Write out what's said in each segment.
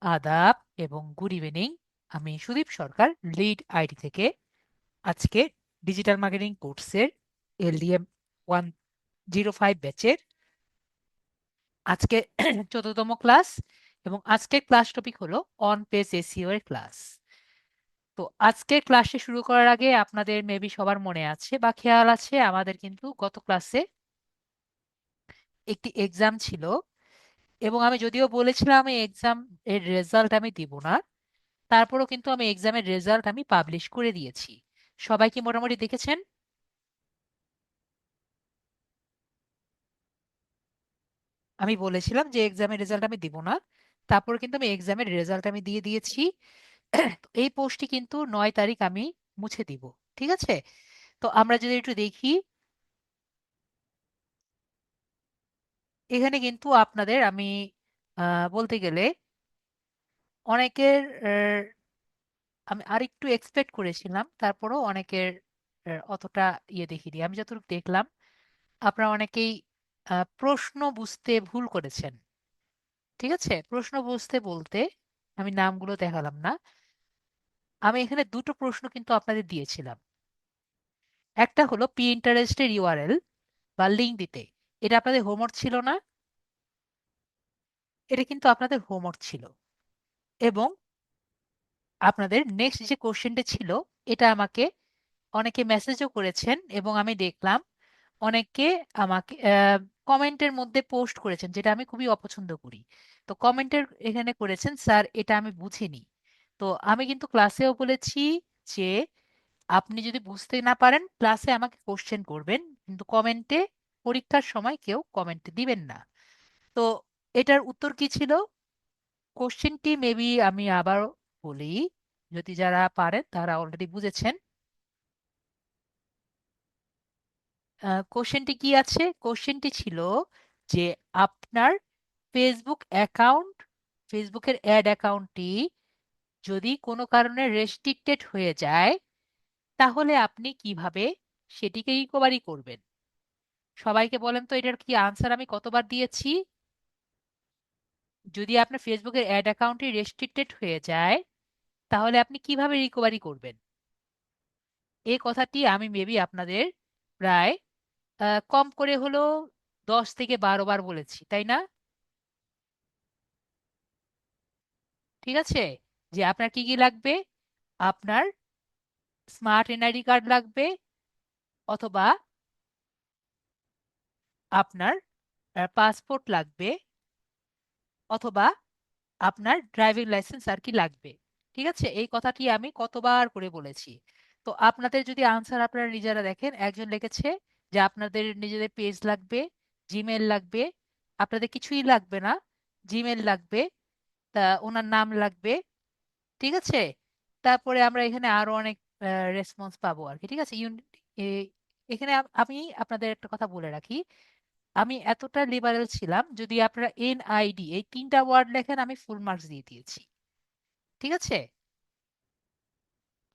আদাব এবং good evening. আমি সুদীপ সরকার, লিড আইটি থেকে। আজকে ডিজিটাল মার্কেটিং কোর্সের এলডিএম 105 ব্যাচের আজকে 14তম ক্লাস, এবং আজকের ক্লাস টপিক হলো অন পেজ এসইও এর ক্লাস। তো আজকের ক্লাসে শুরু করার আগে আপনাদের মেবি সবার মনে আছে বা খেয়াল আছে, আমাদের কিন্তু গত ক্লাসে একটি এক্সাম ছিল, এবং আমি যদিও বলেছিলাম এই এক্সাম এর রেজাল্ট আমি দিব না, তারপরও কিন্তু আমি এক্সামের রেজাল্ট আমি পাবলিশ করে দিয়েছি। সবাই কি মোটামুটি দেখেছেন? আমি বলেছিলাম যে এক্সামের রেজাল্ট আমি দিব না, তারপর কিন্তু আমি এক্সামের রেজাল্ট আমি দিয়ে দিয়েছি। তো এই পোস্টটি কিন্তু 9 তারিখ আমি মুছে দিব। ঠিক আছে? তো আমরা যদি একটু দেখি, এখানে কিন্তু আপনাদের আমি বলতে গেলে অনেকের আমি আরেকটু এক্সপেক্ট করেছিলাম, তারপরও অনেকের অতটা দেখিনি। আমি যতটুকু দেখলাম, আপনারা অনেকেই প্রশ্ন বুঝতে ভুল করেছেন। ঠিক আছে? প্রশ্ন বুঝতে বলতে আমি নামগুলো দেখালাম না, আমি এখানে দুটো প্রশ্ন কিন্তু আপনাদের দিয়েছিলাম। একটা হলো পি ইন্টারেস্টের ইউআরএল বা লিঙ্ক দিতে। এটা আপনাদের হোমওয়ার্ক ছিল না? এটা কিন্তু আপনাদের হোমওয়ার্ক ছিল। এবং আপনাদের নেক্সট যে কোশ্চেনটা ছিল, এটা আমাকে অনেকে মেসেজও করেছেন, এবং আমি দেখলাম অনেকে আমাকে কমেন্টের মধ্যে পোস্ট করেছেন, যেটা আমি খুবই অপছন্দ করি। তো কমেন্টের এখানে করেছেন, স্যার এটা আমি বুঝিনি। তো আমি কিন্তু ক্লাসেও বলেছি যে আপনি যদি বুঝতে না পারেন ক্লাসে আমাকে কোশ্চেন করবেন, কিন্তু কমেন্টে, পরীক্ষার সময় কেউ কমেন্টে দিবেন না। তো এটার উত্তর কি ছিল? কোশ্চেনটি মেবি আমি আবার বলি, যদি যারা পারেন তারা অলরেডি বুঝেছেন। কোশ্চেনটি কি আছে? কোশ্চেনটি ছিল যে আপনার ফেসবুক অ্যাকাউন্ট, ফেসবুকের অ্যাড অ্যাকাউন্টটি যদি কোনো কারণে রেস্ট্রিক্টেড হয়ে যায়, তাহলে আপনি কিভাবে সেটিকে রিকভারি করবেন? সবাইকে বলেন তো, এটার কি আনসার আমি কতবার দিয়েছি? যদি আপনার ফেসবুকের অ্যাড অ্যাকাউন্টটি রেস্ট্রিক্টেড হয়ে যায়, তাহলে আপনি কিভাবে রিকভারি করবেন? এই কথাটি আমি মেবি আপনাদের প্রায় কম করে হলো 10 থেকে 12 বার বলেছি, তাই না? ঠিক আছে? যে আপনার কি কি লাগবে? আপনার স্মার্ট এনআইডি কার্ড লাগবে, অথবা আপনার পাসপোর্ট লাগবে, অথবা আপনার ড্রাইভিং লাইসেন্স আর কি লাগবে। ঠিক আছে? এই কথাটি আমি কতবার করে বলেছি। তো আপনাদের যদি আনসার আপনারা নিজেরা দেখেন, একজন লিখেছে যে আপনাদের নিজেদের পেজ লাগবে, জিমেল লাগবে। আপনাদের কিছুই লাগবে না, জিমেল লাগবে, তা ওনার নাম লাগবে। ঠিক আছে? তারপরে আমরা এখানে আরো অনেক রেসপন্স পাবো আর কি। ঠিক আছে? এখানে আমি আপনাদের একটা কথা বলে রাখি, আমি এতটা লিবারেল ছিলাম, যদি আপনারা এনআইডি এই 3টা ওয়ার্ড লেখেন আমি ফুল মার্কস দিয়ে দিয়েছি। ঠিক আছে?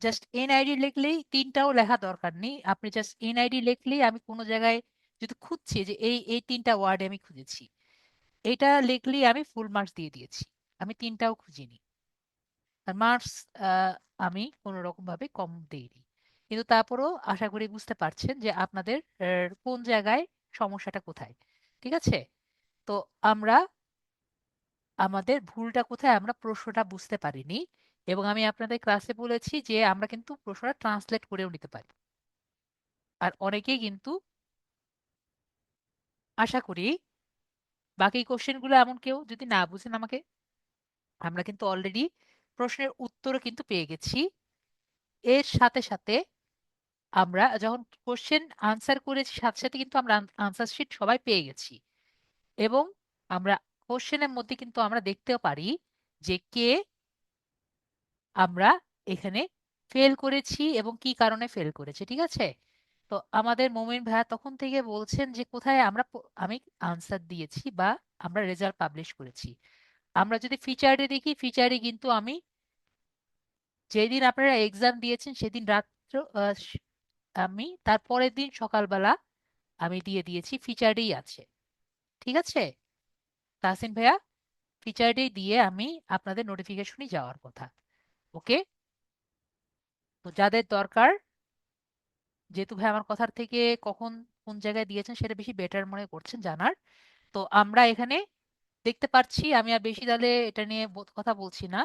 জাস্ট এনআইডি লিখলেই, 3টাও লেখা দরকার নেই, আপনি জাস্ট এনআইডি লিখলেই, আমি কোনো জায়গায় যদি খুঁজছি যে এই এই 3টা ওয়ার্ডে আমি খুঁজেছি, এটা লিখলেই আমি ফুল মার্কস দিয়ে দিয়েছি। আমি 3টাও খুঁজিনি। আর মার্কস আমি কোনো রকম ভাবে কম দেইনি। কিন্তু তারপরও আশা করি বুঝতে পারছেন যে আপনাদের কোন জায়গায় সমস্যাটা কোথায়। ঠিক আছে? তো আমরা, আমাদের ভুলটা কোথায়, আমরা প্রশ্নটা বুঝতে পারিনি। এবং আমি আপনাদের ক্লাসে বলেছি যে আমরা কিন্তু প্রশ্নটা ট্রান্সলেট করেও নিতে পারি। আর অনেকেই কিন্তু, আশা করি বাকি কোশ্চেনগুলো এমন কেউ যদি না বুঝেন আমাকে, আমরা কিন্তু অলরেডি প্রশ্নের উত্তরও কিন্তু পেয়ে গেছি। এর সাথে সাথে আমরা যখন কোশ্চেন আনসার করেছি, সাথে সাথে কিন্তু আমরা আনসার শিট সবাই পেয়ে গেছি। এবং আমরা কোশ্চেনের মধ্যে কিন্তু আমরা দেখতেও পারি যে কে আমরা এখানে ফেল করেছি এবং কি কারণে ফেল করেছি। ঠিক আছে? তো আমাদের মোমিন ভাইয়া তখন থেকে বলছেন যে কোথায় আমরা আমি আনসার দিয়েছি বা আমরা রেজাল্ট পাবলিশ করেছি। আমরা যদি ফিচারে দেখি, ফিচারে কিন্তু আমি যেদিন আপনারা এক্সাম দিয়েছেন সেদিন রাত্র আমি তার পরের দিন সকালবেলা আমি দিয়ে দিয়েছি, ফিচারেই আছে। ঠিক আছে তাহসিন ভাইয়া? ফিচার ডে দিয়ে আমি আপনাদের নোটিফিকেশনই যাওয়ার কথা। ওকে। তো যাদের দরকার, যেহেতু ভাই আমার কথার থেকে কখন কোন জায়গায় দিয়েছেন সেটা বেশি বেটার মনে করছেন জানার, তো আমরা এখানে দেখতে পাচ্ছি। আমি আর বেশি তাহলে এটা নিয়ে কথা বলছি না।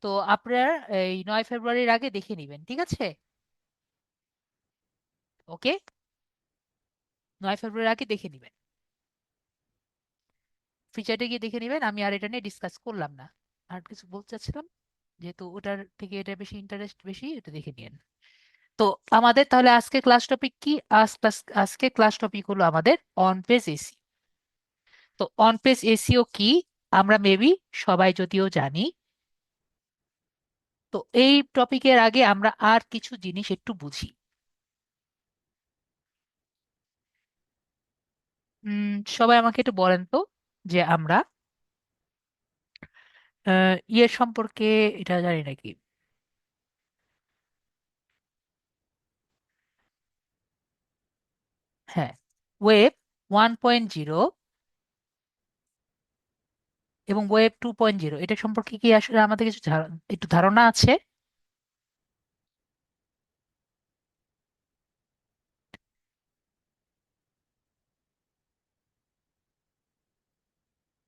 তো আপনার এই 9 ফেব্রুয়ারির আগে দেখে নেবেন, ঠিক আছে? ওকে, 9 ফেব্রুয়ারির আগে দেখে নেবেন, ফিচারটা গিয়ে দেখে নেবেন। আমি আর এটা নিয়ে ডিসকাস করলাম না। আর কিছু বলতে চাচ্ছিলাম, যেহেতু ওটার থেকে এটা বেশি ইন্টারেস্ট বেশি, এটা দেখে নিন। তো আমাদের তাহলে আজকে ক্লাস টপিক কি? আজকে ক্লাস টপিক হলো আমাদের অন পেজ এসি। তো অন পেজ এসিও কি আমরা মেবি সবাই যদিও জানি। তো এই টপিকের আগে আমরা আর কিছু জিনিস একটু বুঝি। সবাই আমাকে একটু বলেন তো, যে আমরা ইয়ের সম্পর্কে এটা জানি নাকি? হ্যাঁ, ওয়েব 1.0 এবং ওয়েব 2.0, এটা সম্পর্কে কি আসলে আমাদের কিছু একটু ধারণা আছে?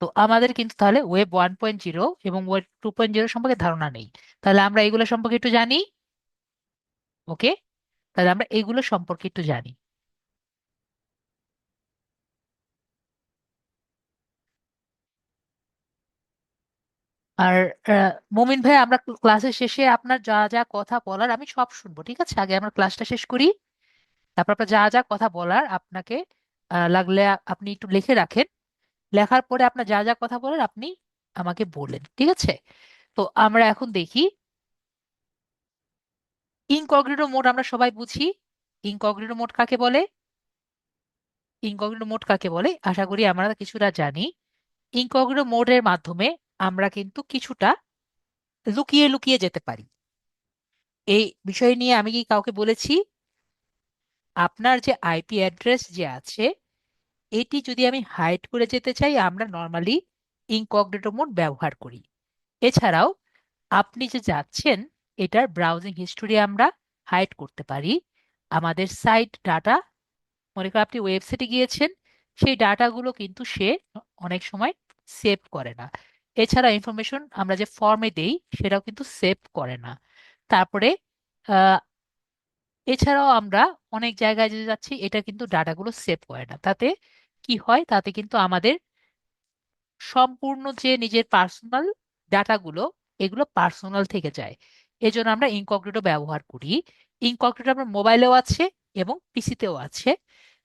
তো আমাদের কিন্তু তাহলে ওয়েব 1.0 এবং ওয়েব 2.0 সম্পর্কে ধারণা নেই। তাহলে আমরা এগুলো সম্পর্কে একটু জানি। ওকে, তাহলে আমরা এগুলো সম্পর্কে একটু জানি। আর মমিন ভাই, আমরা ক্লাসের শেষে আপনার যা যা কথা বলার আমি সব শুনবো, ঠিক আছে? আগে আমরা ক্লাসটা শেষ করি, তারপর আপনার যা যা কথা বলার আপনাকে লাগলে আপনি একটু লিখে রাখেন। লেখার পরে আপনার যা যা কথা বলার আপনি আমাকে বললেন, ঠিক আছে? তো আমরা এখন দেখি ইনকগনিটো মোড। আমরা সবাই বুঝি ইনকগনিটো মোড কাকে বলে। ইনকগনিটো মোড কাকে বলে আশা করি আমরা কিছুটা জানি। ইনকগনিটো মোডের মাধ্যমে আমরা কিন্তু কিছুটা লুকিয়ে লুকিয়ে যেতে পারি। এই বিষয় নিয়ে আমি কি কাউকে বলেছি? আপনার যে আইপি অ্যাড্রেস যে আছে, এটি যদি আমি হাইড করে যেতে চাই, আমরা নর্মালি ইনকগনিটো মোড ব্যবহার করি। এছাড়াও আপনি যে যাচ্ছেন, এটার ব্রাউজিং হিস্টোরি আমরা হাইড করতে পারি। আমাদের সাইট ডাটা, মনে করেন আপনি ওয়েবসাইটে গিয়েছেন, সেই ডাটাগুলো কিন্তু সে অনেক সময় সেভ করে না। এছাড়া ইনফরমেশন আমরা যে ফর্মে দেই সেটাও কিন্তু সেভ করে না। তারপরে আহ, এছাড়াও আমরা অনেক জায়গায় যে যাচ্ছি, এটা কিন্তু ডাটাগুলো সেভ করে না। তাতে কি হয়? তাতে কিন্তু আমাদের সম্পূর্ণ যে নিজের পার্সোনাল ডাটাগুলো, এগুলো পার্সোনাল থেকে যায়। এজন্য আমরা ইনকগনিটো ব্যবহার করি। ইনকগনিটো আমার মোবাইলেও আছে এবং পিসিতেও আছে।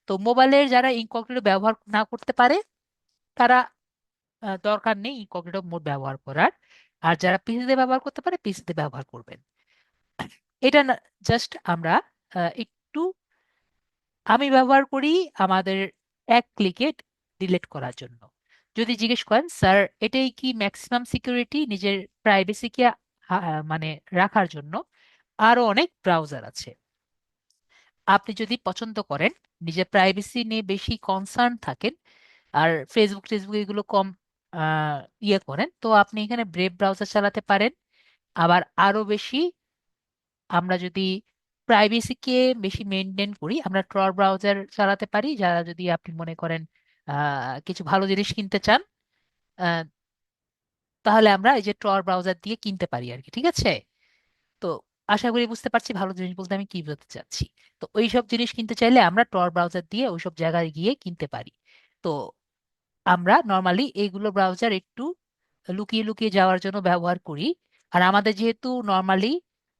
তো মোবাইলের যারা ইনকগনিটো ব্যবহার না করতে পারে, তারা দরকার নেই ইনকগনিটো মোড ব্যবহার করার। আর যারা পিসিতে ব্যবহার করতে পারে, পিসিতে ব্যবহার করবেন। এটা জাস্ট আমরা একটু, আমি ব্যবহার করি আমাদের এক ক্লিকে ডিলিট করার জন্য। যদি জিজ্ঞেস করেন, স্যার এটাই কি ম্যাক্সিমাম সিকিউরিটি নিজের প্রাইভেসিকে মানে রাখার জন্য? আরো অনেক ব্রাউজার আছে। আপনি যদি পছন্দ করেন, নিজের প্রাইভেসি নিয়ে বেশি কনসার্ন থাকেন, আর ফেসবুক টেসবুক এগুলো কম আহ, ইয়ে করেন, তো আপনি এখানে ব্রেভ ব্রাউজার চালাতে পারেন। আবার আরো বেশি আমরা যদি প্রাইভেসিকে বেশি মেনটেন করি, আমরা টর ব্রাউজার চালাতে পারি। যারা, যদি আপনি মনে করেন কিছু ভালো জিনিস কিনতে চান, আহ, তাহলে আমরা এই যে টর ব্রাউজার দিয়ে কিনতে পারি আর কি, ঠিক আছে? তো আশা করি বুঝতে পারছি ভালো জিনিস বলতে আমি কি বলতে চাচ্ছি। তো ওইসব জিনিস কিনতে চাইলে আমরা টর ব্রাউজার দিয়ে ওইসব জায়গায় গিয়ে কিনতে পারি। তো আমরা নর্মালি এইগুলো ব্রাউজার একটু লুকিয়ে লুকিয়ে যাওয়ার জন্য ব্যবহার করি। আর আমাদের যেহেতু নর্মালি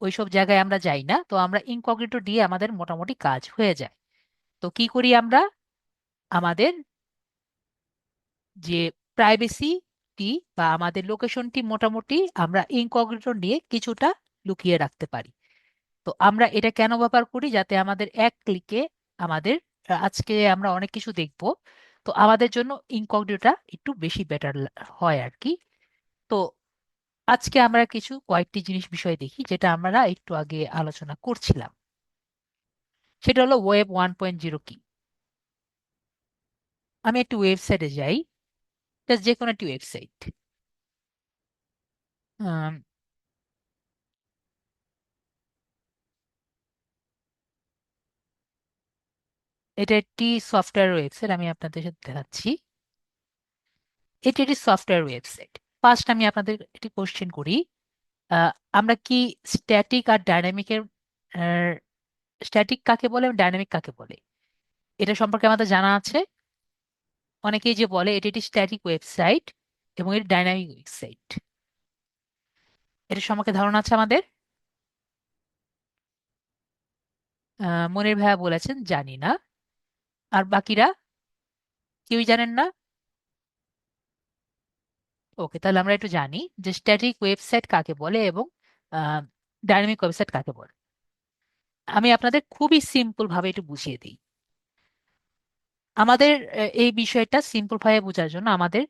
ওইসব জায়গায় আমরা যাই না, তো আমরা ইনকগনিটো দিয়ে আমাদের মোটামুটি কাজ হয়ে যায়। তো কি করি আমরা? আমাদের যে প্রাইভেসিটি বা আমাদের লোকেশনটি মোটামুটি আমরা ইনকগনিটো নিয়ে কিছুটা লুকিয়ে রাখতে পারি। তো আমরা এটা কেন ব্যবহার করি? যাতে আমাদের এক ক্লিকে আমাদের আজকে আমরা অনেক কিছু দেখব, তো আমাদের জন্য ইনকগনিটোটা একটু বেশি বেটার হয় আর কি। তো আজকে আমরা কিছু কয়েকটি জিনিস বিষয় দেখি, যেটা আমরা একটু আগে আলোচনা করছিলাম। সেটা হলো ওয়েব 1.0 কি। আমি একটু ওয়েবসাইটে যাই, জাস্ট যে কোনো একটি ওয়েবসাইট। আম, এটা একটি সফটওয়্যার ওয়েবসাইট, আমি আপনাদের সাথে দেখাচ্ছি। এটি একটি সফটওয়্যার ওয়েবসাইট। ফার্স্ট আমি আপনাদের একটি কোশ্চেন করি। আহ, আমরা কি স্ট্যাটিক আর ডাইনামিকের, স্ট্যাটিক কাকে বলে এবং ডাইনামিক কাকে বলে এটা সম্পর্কে আমাদের জানা আছে? অনেকেই যে বলে এটি একটি স্ট্যাটিক ওয়েবসাইট এবং এটি ডাইনামিক ওয়েবসাইট, এটা সম্পর্কে ধারণা আছে আমাদের? মনির ভাইয়া বলেছেন জানি না। আর বাকিরা কেউই জানেন না? ওকে, তাহলে আমরা একটু জানি যে স্ট্যাটিক ওয়েবসাইট কাকে বলে এবং ডাইনামিক ওয়েবসাইট কাকে বলে। আমি আপনাদের খুবই সিম্পল ভাবে একটু বুঝিয়ে দিই। আমাদের এই বিষয়টা সিম্পল ভাবে বোঝার জন্য আমাদের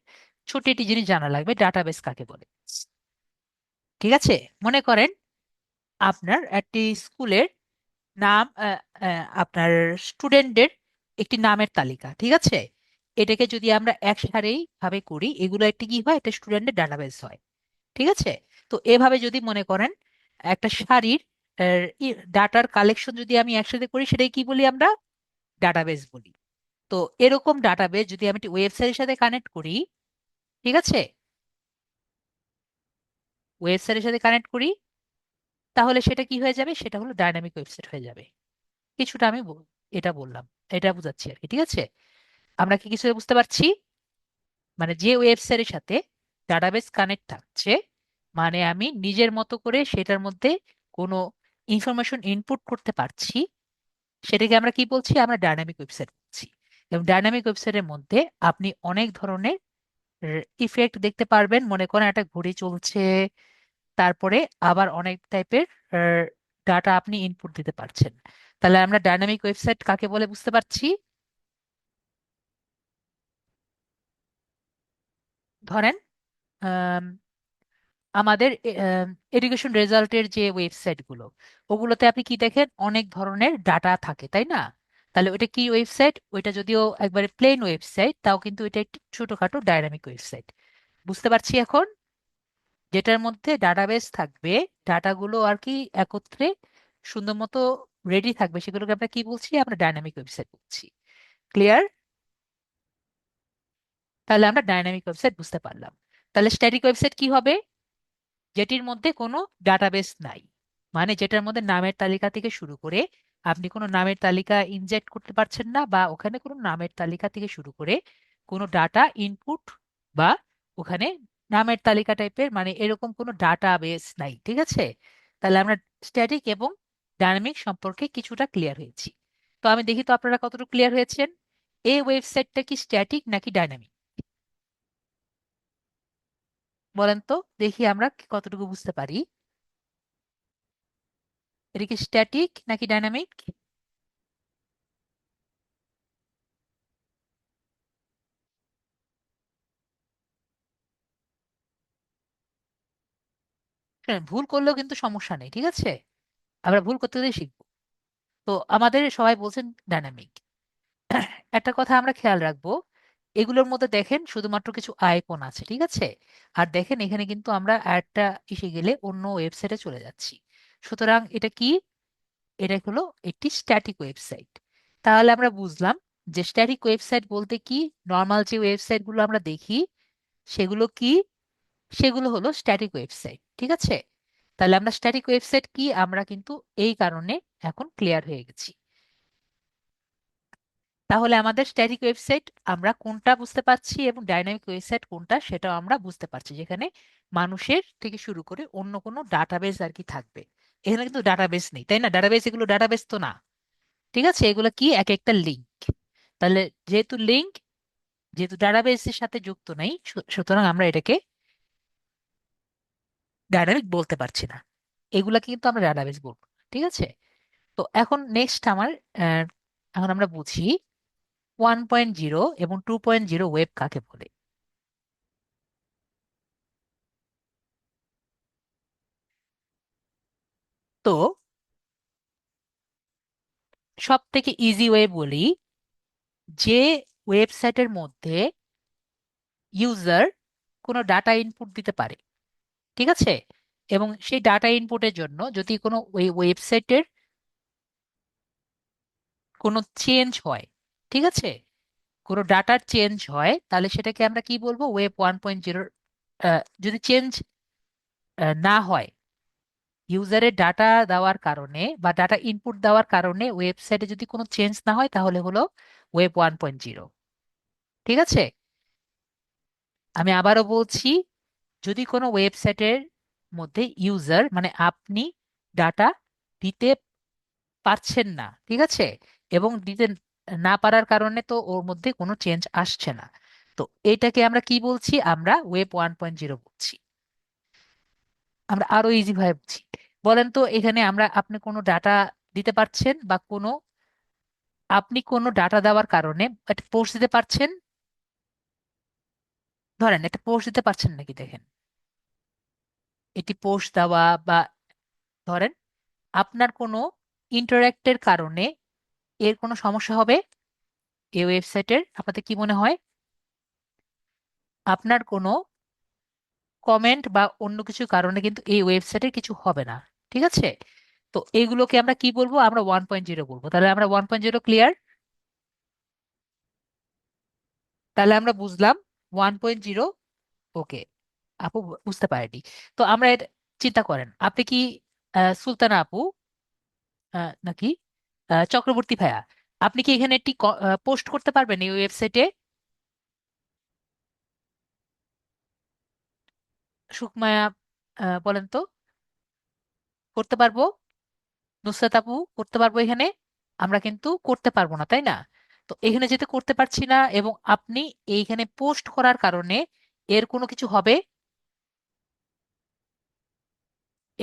ছোট একটি জিনিস জানা লাগবে, ডাটাবেস কাকে বলে। ঠিক আছে? মনে করেন আপনার একটি স্কুলের নাম, আপনার স্টুডেন্টদের একটি নামের তালিকা, ঠিক আছে? এটাকে যদি আমরা এক সারেই ভাবে করি, এগুলো একটি কি হয়, একটা স্টুডেন্টের ডাটাবেস হয়। ঠিক আছে? তো এভাবে যদি মনে করেন একটা সারির ডাটার কালেকশন যদি আমি একসাথে করি, সেটাই কি বলি আমরা? ডাটাবেস বলি। তো এরকম ডাটাবেস যদি আমি একটি ওয়েবসাইটের সাথে কানেক্ট করি, ঠিক আছে, ওয়েবসাইটের সাথে কানেক্ট করি, তাহলে সেটা কি হয়ে যাবে? সেটা হলো ডাইনামিক ওয়েবসাইট হয়ে যাবে। কিছুটা আমি এটা বললাম, এটা বুঝাচ্ছি আর কি। ঠিক আছে? আমরা কি কিছু বুঝতে পারছি? মানে যে ওয়েবসাইটের সাথে ডাটাবেস কানেক্ট থাকছে, মানে আমি নিজের মতো করে সেটার মধ্যে কোনো ইনফরমেশন ইনপুট করতে পারছি, সেটাকে আমরা কি বলছি? আমরা ডাইনামিক ওয়েবসাইট বলছি। এবং ডাইনামিক ওয়েবসাইটের মধ্যে আপনি অনেক ধরনের ইফেক্ট দেখতে পারবেন। মনে করেন একটা ঘড়ি চলছে, তারপরে আবার অনেক টাইপের ডাটা আপনি ইনপুট দিতে পারছেন। তাহলে আমরা ডাইনামিক ওয়েবসাইট কাকে বলে বুঝতে পারছি। ধরেন আম, আমাদের এডুকেশন রেজাল্টের যে ওয়েবসাইট গুলো, ওগুলোতে আপনি কি দেখেন? অনেক ধরনের ডাটা থাকে, তাই না? তাহলে ওইটা কি ওয়েবসাইট? ওইটা যদিও একবারে প্লেন ওয়েবসাইট, তাও কিন্তু এটা একটি ছোটখাটো ডাইনামিক ওয়েবসাইট। বুঝতে পারছি এখন? যেটার মধ্যে ডাটাবেস থাকবে, ডাটাগুলো আর কি একত্রে সুন্দর মতো রেডি থাকবে, সেগুলোকে আমরা কি বলছি? আমরা ডাইনামিক ওয়েবসাইট বলছি। ক্লিয়ার? তাহলে আমরা ডাইনামিক ওয়েবসাইট বুঝতে পারলাম। তাহলে স্ট্যাটিক ওয়েবসাইট কি হবে? যেটির মধ্যে কোনো ডাটাবেস নাই, মানে যেটার মধ্যে নামের তালিকা থেকে শুরু করে আপনি কোনো নামের তালিকা ইনজেক্ট করতে পারছেন না, বা ওখানে কোনো নামের তালিকা থেকে শুরু করে কোনো ডাটা ইনপুট, বা ওখানে নামের তালিকা টাইপের মানে এরকম কোনো ডাটাবেস নাই। ঠিক আছে? তাহলে আমরা স্ট্যাটিক এবং ডাইনামিক সম্পর্কে কিছুটা ক্লিয়ার হয়েছি। তো আমি দেখি তো আপনারা কতটুকু ক্লিয়ার হয়েছেন। এই ওয়েবসাইটটা কি স্ট্যাটিক নাকি ডাইনামিক? বলেন তো, দেখি আমরা কতটুকু বুঝতে পারি। এটা কি স্ট্যাটিক নাকি ডাইনামিক? ভুল করলেও কিন্তু সমস্যা নেই, ঠিক আছে? আমরা ভুল করতে করতে শিখবো। তো আমাদের সবাই বলছেন ডাইনামিক। একটা কথা আমরা খেয়াল রাখবো, এগুলোর মধ্যে দেখেন শুধুমাত্র কিছু আইকন আছে, ঠিক আছে? আর দেখেন এখানে কিন্তু আমরা একটা এসে গেলে অন্য ওয়েবসাইটে চলে যাচ্ছি। সুতরাং এটা কি? এটা হলো একটি স্ট্যাটিক ওয়েবসাইট। তাহলে আমরা বুঝলাম যে স্ট্যাটিক ওয়েবসাইট বলতে কি, নর্মাল যে ওয়েবসাইট গুলো আমরা দেখি সেগুলো কি? সেগুলো হলো স্ট্যাটিক ওয়েবসাইট। ঠিক আছে? তাহলে আমরা স্ট্যাটিক ওয়েবসাইট কি আমরা কিন্তু এই কারণে এখন ক্লিয়ার হয়ে গেছি। তাহলে আমাদের স্ট্যাটিক ওয়েবসাইট আমরা কোনটা বুঝতে পারছি এবং ডাইনামিক ওয়েবসাইট কোনটা সেটাও আমরা বুঝতে পারছি, যেখানে মানুষের থেকে শুরু করে অন্য কোনো ডাটাবেস আর কি থাকবে। এখানে কিন্তু ডাটাবেস নেই, তাই না? ডাটাবেস, এগুলো ডাটাবেস তো না। ঠিক আছে? এগুলো কি? এক একটা লিঙ্ক। তাহলে যেহেতু লিঙ্ক, যেহেতু ডাটাবেসের সাথে যুক্ত নেই, সুতরাং আমরা এটাকে ডায়নামিক বলতে পারছি না। এগুলা কিন্তু আমরা ডাটাবেস বলবো না। ঠিক আছে? তো এখন নেক্সট আমার, আহ, এখন আমরা বুঝি 1.0 এবং 2.0 ওয়েব কাকে বলে। তো সব থেকে ইজি ওয়ে বলি, যে ওয়েবসাইটের মধ্যে ইউজার কোনো ডাটা ইনপুট দিতে পারে। ঠিক আছে? এবং সেই ডাটা ইনপুটের জন্য যদি কোনো ওই ওয়েবসাইটের কোনো চেঞ্জ হয়, ঠিক আছে, কোনো ডাটার চেঞ্জ হয়, তাহলে সেটাকে আমরা কি বলবো, ওয়েব 1.0। যদি চেঞ্জ না হয়, ইউজারের ডাটা দেওয়ার কারণে বা ডাটা ইনপুট দেওয়ার কারণে ওয়েবসাইটে যদি কোনো চেঞ্জ না হয়, তাহলে হলো ওয়েব 1.0। ঠিক আছে? আমি আবারও বলছি, যদি কোনো ওয়েবসাইটের মধ্যে ইউজার মানে আপনি ডাটা দিতে পারছেন না, ঠিক আছে, এবং দিতে না পারার কারণে তো ওর মধ্যে কোনো চেঞ্জ আসছে না, তো এটাকে আমরা কি বলছি, আমরা ওয়েব 1.0 বলছি। আমরা আরো ইজি ভাবে বুঝি। বলেন তো, এখানে আপনি কোনো ডাটা দিতে পারছেন বা আপনি কোনো ডাটা দেওয়ার কারণে একটা পোস্ট দিতে পারছেন, ধরেন একটা পোস্ট দিতে পারছেন নাকি, দেখেন এটি পোস্ট দেওয়া, বা ধরেন আপনার কোনো ইন্টারেক্টের কারণে এর কোনো সমস্যা হবে এই ওয়েবসাইটের, আপনাদের কি মনে হয়? আপনার কোনো কমেন্ট বা অন্য কিছু কারণে কিন্তু এই ওয়েবসাইটের কিছু হবে না, ঠিক আছে? তো এইগুলোকে আমরা কি বলবো, আমরা 1.0 বলবো। তাহলে আমরা 1.0 ক্লিয়ার। তাহলে আমরা বুঝলাম 1.0। ওকে, আপু বুঝতে পারেনি। তো আমরা চিন্তা করেন, আপনি কি সুলতানা আপু নাকি চক্রবর্তী ভাইয়া, আপনি কি এখানে একটি পোস্ট করতে পারবেন এই ওয়েবসাইটে? সুকমায়া বলেন তো, করতে পারবো? নুসরাত আপু, করতে পারবো এখানে? আমরা কিন্তু করতে পারবো না, তাই না? তো এখানে যেতে করতে পারছি না, এবং আপনি এইখানে পোস্ট করার কারণে এর কোনো কিছু হবে?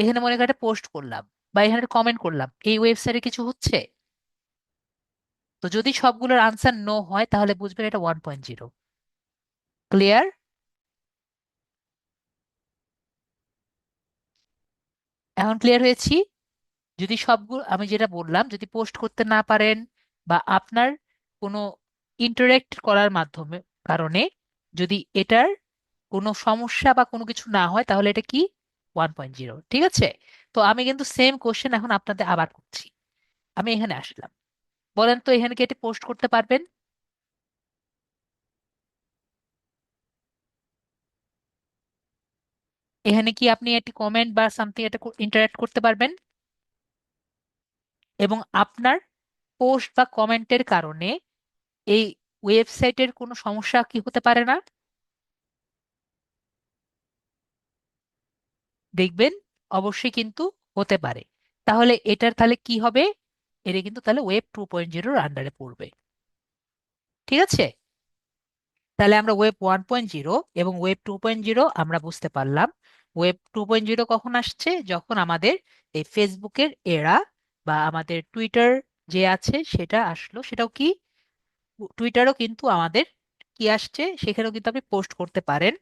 এখানে মনে করেন পোস্ট করলাম বা এখানে কমেন্ট করলাম, এই ওয়েবসাইটে কিছু হচ্ছে? তো যদি সবগুলোর আনসার নো হয়, তাহলে বুঝবেন এটা 1.0। ক্লিয়ার? এখন ক্লিয়ার হয়েছি? যদি সবগুলো আমি যেটা বললাম, যদি পোস্ট করতে না পারেন বা আপনার কোনো ইন্টারেক্ট করার মাধ্যমে কারণে যদি এটার কোনো সমস্যা বা কোনো কিছু না হয়, তাহলে এটা কি 1.0। ঠিক আছে? তো আমি কিন্তু সেম কোশ্চেন এখন আপনাদের আবার করছি। আমি এখানে আসলাম, বলেন তো এখানে কি এটি পোস্ট করতে পারবেন? এখানে কি আপনি একটি কমেন্ট বা সামথিং এটা ইন্টারাক্ট করতে পারবেন? এবং আপনার পোস্ট বা কমেন্টের কারণে এই ওয়েবসাইটের কোনো সমস্যা কি হতে পারে না? দেখবেন অবশ্যই কিন্তু হতে পারে। তাহলে এটার তাহলে কি হবে, এটা কিন্তু তাহলে ওয়েব 2.0 আন্ডারে পড়বে। ঠিক আছে? তাহলে আমরা ওয়েব 1.0 এবং ওয়েব 2.0 আমরা বুঝতে পারলাম। ওয়েব 2.0 কখন আসছে, যখন আমাদের এই ফেসবুকের এরা বা আমাদের টুইটার যে আছে সেটা আসলো। সেটাও কি, টুইটারও কিন্তু আমাদের কি আসছে, সেখানেও কিন্তু আপনি পোস্ট করতে পারেন,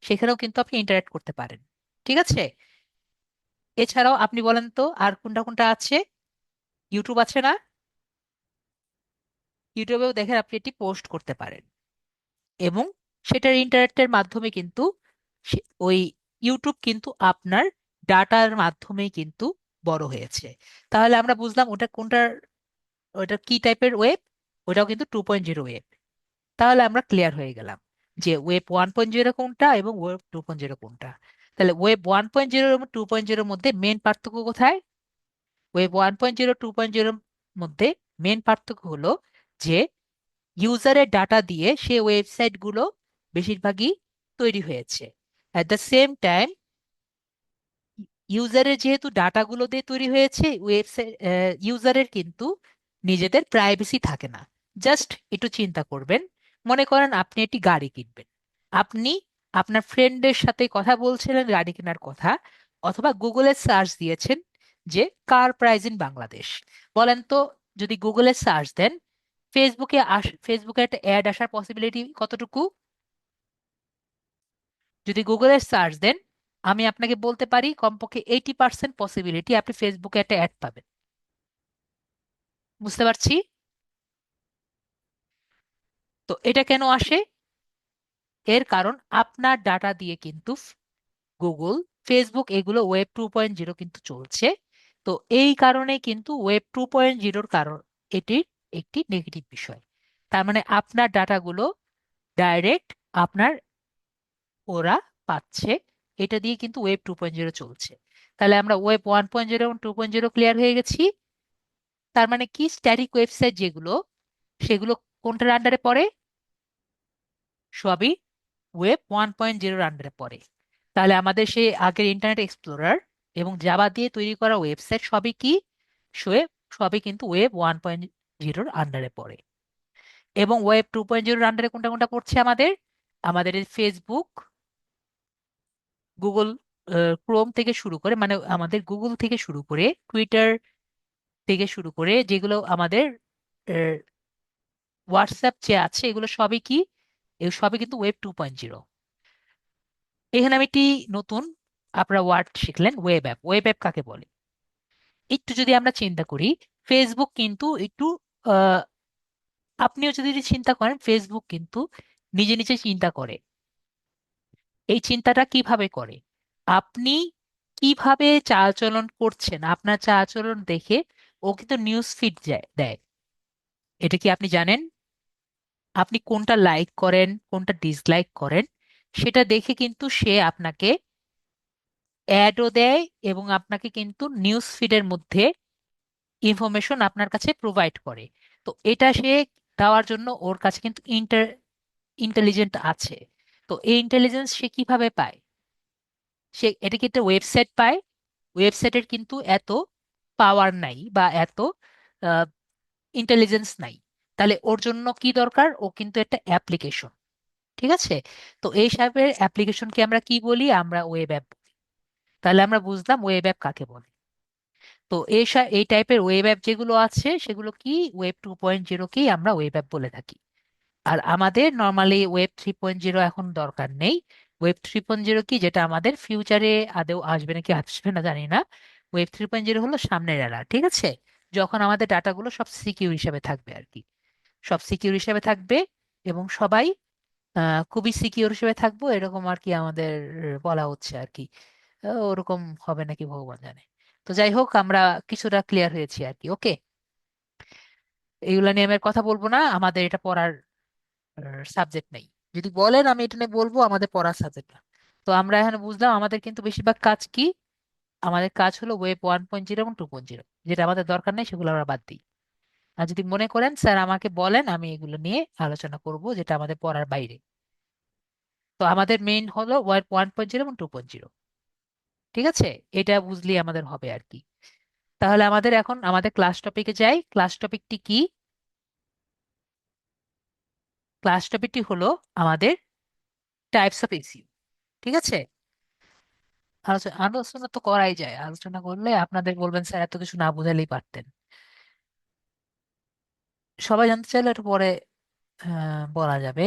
সেখানেও কিন্তু আপনি ইন্টারাক্ট করতে পারেন। ঠিক আছে? এছাড়াও আপনি বলেন তো আর কোনটা কোনটা আছে? ইউটিউব আছে না? ইউটিউবেও দেখেন আপনি এটি পোস্ট করতে পারেন, এবং সেটার ইন্টারনেটের মাধ্যমে কিন্তু ওই ইউটিউব কিন্তু আপনার ডাটার মাধ্যমেই কিন্তু বড় হয়েছে। তাহলে আমরা বুঝলাম ওটা কোনটার, ওটা কি টাইপের ওয়েব, ওটাও কিন্তু 2.0 ওয়েব। তাহলে আমরা ক্লিয়ার হয়ে গেলাম যে ওয়েব 1.0 কোনটা এবং ওয়েব 2.0 কোনটা। তাহলে ওয়েব 1.0 এবং 2.0 মধ্যে মেন পার্থক্য কোথায়? ওয়েব 1.0 2.0 মধ্যে মেন পার্থক্য হলো যে ইউজারের ডাটা দিয়ে সে ওয়েবসাইটগুলো বেশিরভাগই তৈরি হয়েছে। অ্যাট দ্য সেম টাইম, ইউজারের যেহেতু ডাটাগুলো দিয়ে তৈরি হয়েছে, ওয়েবসাইট ইউজারের কিন্তু নিজেদের প্রাইভেসি থাকে না। জাস্ট একটু চিন্তা করবেন, মনে করেন আপনি একটি গাড়ি কিনবেন, আপনি আপনার ফ্রেন্ডের সাথে কথা বলছিলেন গাড়ি কেনার কথা, অথবা গুগলে সার্চ দিয়েছেন যে কার প্রাইস ইন বাংলাদেশ। বলেন তো, যদি গুগলে সার্চ দেন, ফেসবুকে একটা অ্যাড আসার পসিবিলিটি কতটুকু? যদি গুগলে সার্চ দেন, আমি আপনাকে বলতে পারি কমপক্ষে 80% পসিবিলিটি আপনি ফেসবুকে একটা অ্যাড পাবেন। বুঝতে পারছি? তো এটা কেন আসে? এর কারণ আপনার ডাটা দিয়ে কিন্তু গুগল, ফেসবুক এগুলো ওয়েব 2.0 কিন্তু চলছে। তো এই কারণে কিন্তু ওয়েব 2.0-র কারণ এটির একটি নেগেটিভ বিষয়। তার মানে আপনার ডাটাগুলো ডাইরেক্ট আপনার ওরা পাচ্ছে, এটা দিয়ে কিন্তু ওয়েব 2.0 চলছে। তাহলে আমরা ওয়েব 1.0 এবং 2.0 ক্লিয়ার হয়ে গেছি। তার মানে কি, স্ট্যাটিক ওয়েবসাইট যেগুলো, সেগুলো কোনটার আন্ডারে পড়ে? সবই ওয়েব 1.0-র আন্ডারে পড়ে। তাহলে আমাদের সেই আগের ইন্টারনেট এক্সপ্লোরার এবং জাভা দিয়ে তৈরি করা ওয়েবসাইট সবই কি, ওয়েব, সবই কিন্তু ওয়েব 1.0-র আন্ডারে পড়ে। এবং ওয়েব 2.0-র আন্ডারে কোনটা কোনটা পড়ছে আমাদের? আমাদের ফেসবুক, গুগল ক্রোম থেকে শুরু করে, মানে আমাদের গুগল থেকে শুরু করে, টুইটার থেকে শুরু করে, যেগুলো আমাদের হোয়াটসঅ্যাপ যে আছে, এগুলো সবই কি, এগুলো সবই কিন্তু ওয়েব 2.0। এখানে আমি একটি নতুন আপনারা ওয়ার্ড শিখলেন, ওয়েব অ্যাপ। ওয়েব অ্যাপ কাকে বলে? একটু যদি আমরা চিন্তা করি, ফেসবুক কিন্তু একটু আহ, আপনিও যদি চিন্তা করেন, ফেসবুক কিন্তু নিজে নিজে চিন্তা করে। এই চিন্তাটা কিভাবে করে? আপনি কিভাবে চালচলন করছেন, আপনার চালচলন দেখে ও কিন্তু নিউজ ফিড দেয়। এটা কি আপনি জানেন? আপনি কোনটা লাইক করেন, কোনটা ডিসলাইক করেন, সেটা দেখে কিন্তু সে আপনাকে অ্যাডও দেয় এবং আপনাকে কিন্তু নিউজ ফিডের মধ্যে ইনফরমেশন আপনার কাছে প্রোভাইড করে। তো এটা সে দেওয়ার জন্য ওর কাছে কিন্তু ইন্টেলিজেন্ট আছে। তো এই ইন্টেলিজেন্স সে কিভাবে পায়? সে এটা কি একটা ওয়েবসাইট পায়? ওয়েবসাইটের কিন্তু এত পাওয়ার নাই বা এত ইন্টেলিজেন্স নাই। তাহলে ওর জন্য কি দরকার? ও কিন্তু একটা অ্যাপ্লিকেশন। ঠিক আছে? তো এই টাইপের অ্যাপ্লিকেশনকে আমরা কি বলি? আমরা ওয়েব অ্যাপ। তাহলে আমরা বুঝলাম ওয়েব অ্যাপ কাকে বলে। তো এই টাইপের ওয়েব অ্যাপ যেগুলো আছে, সেগুলো কি ওয়েব 2.0-কেই আমরা ওয়েব অ্যাপ বলে থাকি। আর আমাদের নর্মালি ওয়েব 3.0 এখন দরকার নেই। ওয়েব 3.0 কি, যেটা আমাদের ফিউচারে আদৌ আসবে নাকি আসবে না জানি না। ওয়েব 3.0 হলো সামনের এরা, ঠিক আছে? যখন আমাদের ডাটাগুলো সব সিকিউর হিসাবে থাকবে আর কি, সব সিকিউর হিসাবে থাকবে এবং সবাই খুবই সিকিউর হিসেবে থাকবো, এরকম আর কি আমাদের বলা হচ্ছে আর কি। ওরকম হবে নাকি ভগবান জানে। তো যাই হোক, আমরা কিছুটা ক্লিয়ার হয়েছি আর কি। ওকে, এইগুলা নিয়ে আমি আর কথা বলবো না, আমাদের এটা পড়ার সাবজেক্ট নেই। যদি বলেন আমি এটা নিয়ে বলবো, আমাদের পড়ার সাবজেক্ট না। তো আমরা এখন বুঝলাম আমাদের কিন্তু বেশিরভাগ কাজ কি, আমাদের কাজ হলো ওয়েব 1.0 এবং 2.0। যেটা আমাদের দরকার নেই সেগুলো আমরা বাদ দিই। আর যদি মনে করেন স্যার আমাকে বলেন, আমি এগুলো নিয়ে আলোচনা করব যেটা আমাদের পড়ার বাইরে। তো আমাদের মেইন হলো ওয়েব 1.0 এবং 2.0। ঠিক আছে? এটা বুঝলেই আমাদের হবে আর কি। তাহলে আমাদের এখন আমাদের ক্লাস টপিকে যাই। ক্লাস টপিকটি কি? ক্লাস টপিকটি হলো আমাদের টাইপস অফ এসইও। ঠিক আছে? আলোচনা আলোচনা তো করাই যায়, আলোচনা করলে আপনাদের বলবেন স্যার এত কিছু না বুঝালেই পারতেন। সবাই জানতে চাইলে একটু পরে বলা যাবে।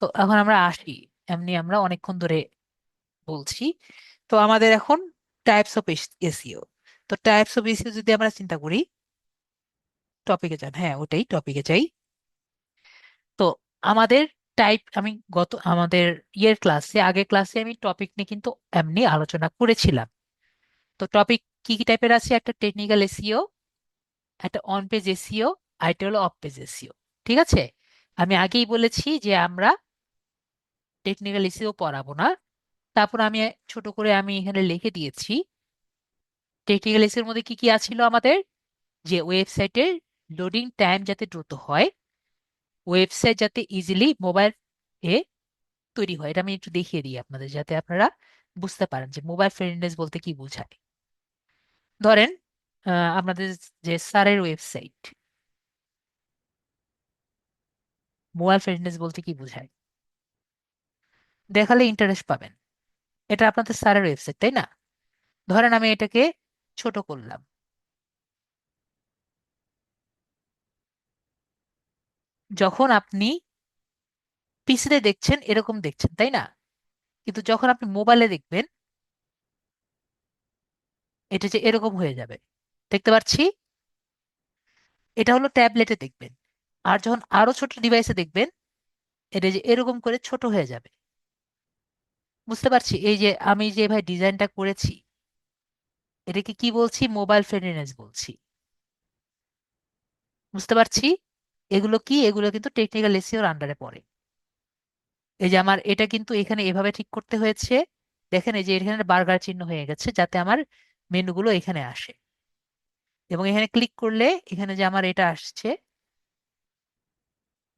তো এখন আমরা আসি, এমনি আমরা অনেকক্ষণ ধরে বলছি। তো আমাদের এখন টাইপস অফ এসইও। তো টাইপস অফ এসইও যদি আমরা চিন্তা করি, টপিকে যান, হ্যাঁ ওটাই টপিকে যাই। তো আমাদের টাইপ, আমি গত আমাদের আগের ক্লাসে আমি টপিক নিয়ে কিন্তু এমনি আলোচনা করেছিলাম। তো টপিক কি কি টাইপের আছে? একটা টেকনিক্যাল এসইও, একটা অন পেজ এসইও, আর একটা হলো অফ পেজ এসইও। ঠিক আছে? আমি আগেই বলেছি যে আমরা টেকনিক্যাল এসইও পড়াবো না। তারপর আমি ছোট করে আমি এখানে লিখে দিয়েছি টেকনিক্যাল এসইওর মধ্যে কি কি আছিল আমাদের। যে ওয়েবসাইটের লোডিং টাইম যাতে দ্রুত হয়, ওয়েবসাইট যাতে ইজিলি মোবাইল এ তৈরি হয়। এটা আমি একটু দেখিয়ে দিই আপনাদের, যাতে আপনারা বুঝতে পারেন যে মোবাইল ফ্রেন্ডলিনেস বলতে কি বোঝায়। ধরেন আপনাদের যে স্যারের ওয়েবসাইট, মোবাইল ফ্রেন্ডলিনেস বলতে কি বোঝায়? দেখালে ইন্টারেস্ট পাবেন। এটা আপনাদের স্যারের ওয়েবসাইট, তাই না? ধরেন আমি এটাকে ছোট করলাম। যখন আপনি পিসিতে দেখছেন এরকম দেখছেন, তাই না? কিন্তু যখন আপনি মোবাইলে দেখবেন, এটা যে এরকম হয়ে যাবে, দেখতে পাচ্ছি। এটা হলো ট্যাবলেটে দেখবেন। আর যখন আরো ছোট ডিভাইসে দেখবেন, এটা যে এরকম করে ছোট হয়ে যাবে। বুঝতে পারছি, এই যে আমি যে ভাই ডিজাইনটা করেছি, এটাকে কি বলছি? মোবাইল ফ্রেন্ডলিনেস বলছি। বুঝতে পারছি। এগুলো কি? এগুলো কিন্তু টেকনিক্যাল এসইওর আন্ডারে পড়ে। এই যে আমার এটা কিন্তু এখানে এভাবে ঠিক করতে হয়েছে। দেখেন এই যে এখানে বার্গার চিহ্ন হয়ে গেছে, যাতে আমার মেনুগুলো এখানে আসে। এবং এখানে ক্লিক করলে এখানে যে আমার এটা আসছে,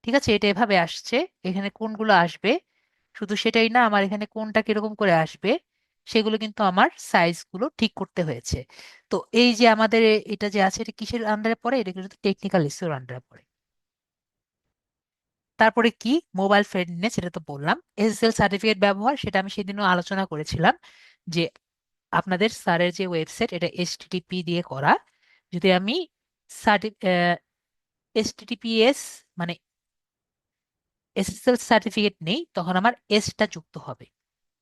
ঠিক আছে, এটা এভাবে আসছে। এখানে কোনগুলো আসবে, শুধু সেটাই না, আমার এখানে কোনটা কিরকম করে আসবে সেগুলো কিন্তু আমার সাইজগুলো ঠিক করতে হয়েছে। তো এই যে আমাদের এটা যে আছে, এটা কিসের আন্ডারে পড়ে? এটা কিন্তু টেকনিক্যাল ইস্যুর আন্ডারে পড়ে। তারপরে কি? মোবাইল ফ্রেন্ডলিনেস, সেটা তো বললাম। এসএসএল সার্টিফিকেট ব্যবহার, সেটা আমি সেদিনও আলোচনা করেছিলাম যে আপনাদের স্যারের যে ওয়েবসাইট, এটা এইচটিটিপি দিয়ে করা। যদি আমি এইচটিটিপিএস মানে এসএসএল সার্টিফিকেট নেই, তখন আমার এসটা যুক্ত হবে।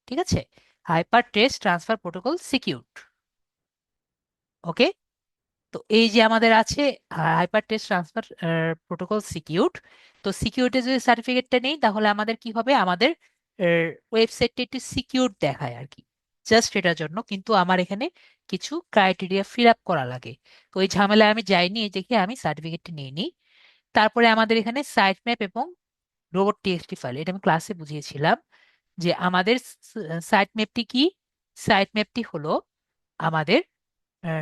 ঠিক আছে? Hypertext transfer protocol secured. Okay. তো এই যে আমাদের আছে hypertext transfer protocol secured. তো সিকিউরিটি যদি সার্টিফিকেটটা নেই, তাহলে আমাদের কি হবে? আমাদের ওয়েবসাইটটা একটু সিকিউর দেখায় আর কি। জাস্ট এটার জন্য কিন্তু আমার এখানে কিছু ক্রাইটেরিয়া ফিল আপ করা লাগে। তো ওই ঝামেলায় আমি যাইনি, এই দেখে আমি সার্টিফিকেটটি নিয়ে নিই। তারপরে আমাদের এখানে সাইট ম্যাপ এবং রোবট টিএক্সটি ফাইল, এটা আমি ক্লাসে বুঝিয়েছিলাম যে আমাদের সাইট ম্যাপটি কি। সাইট ম্যাপটি হলো আমাদের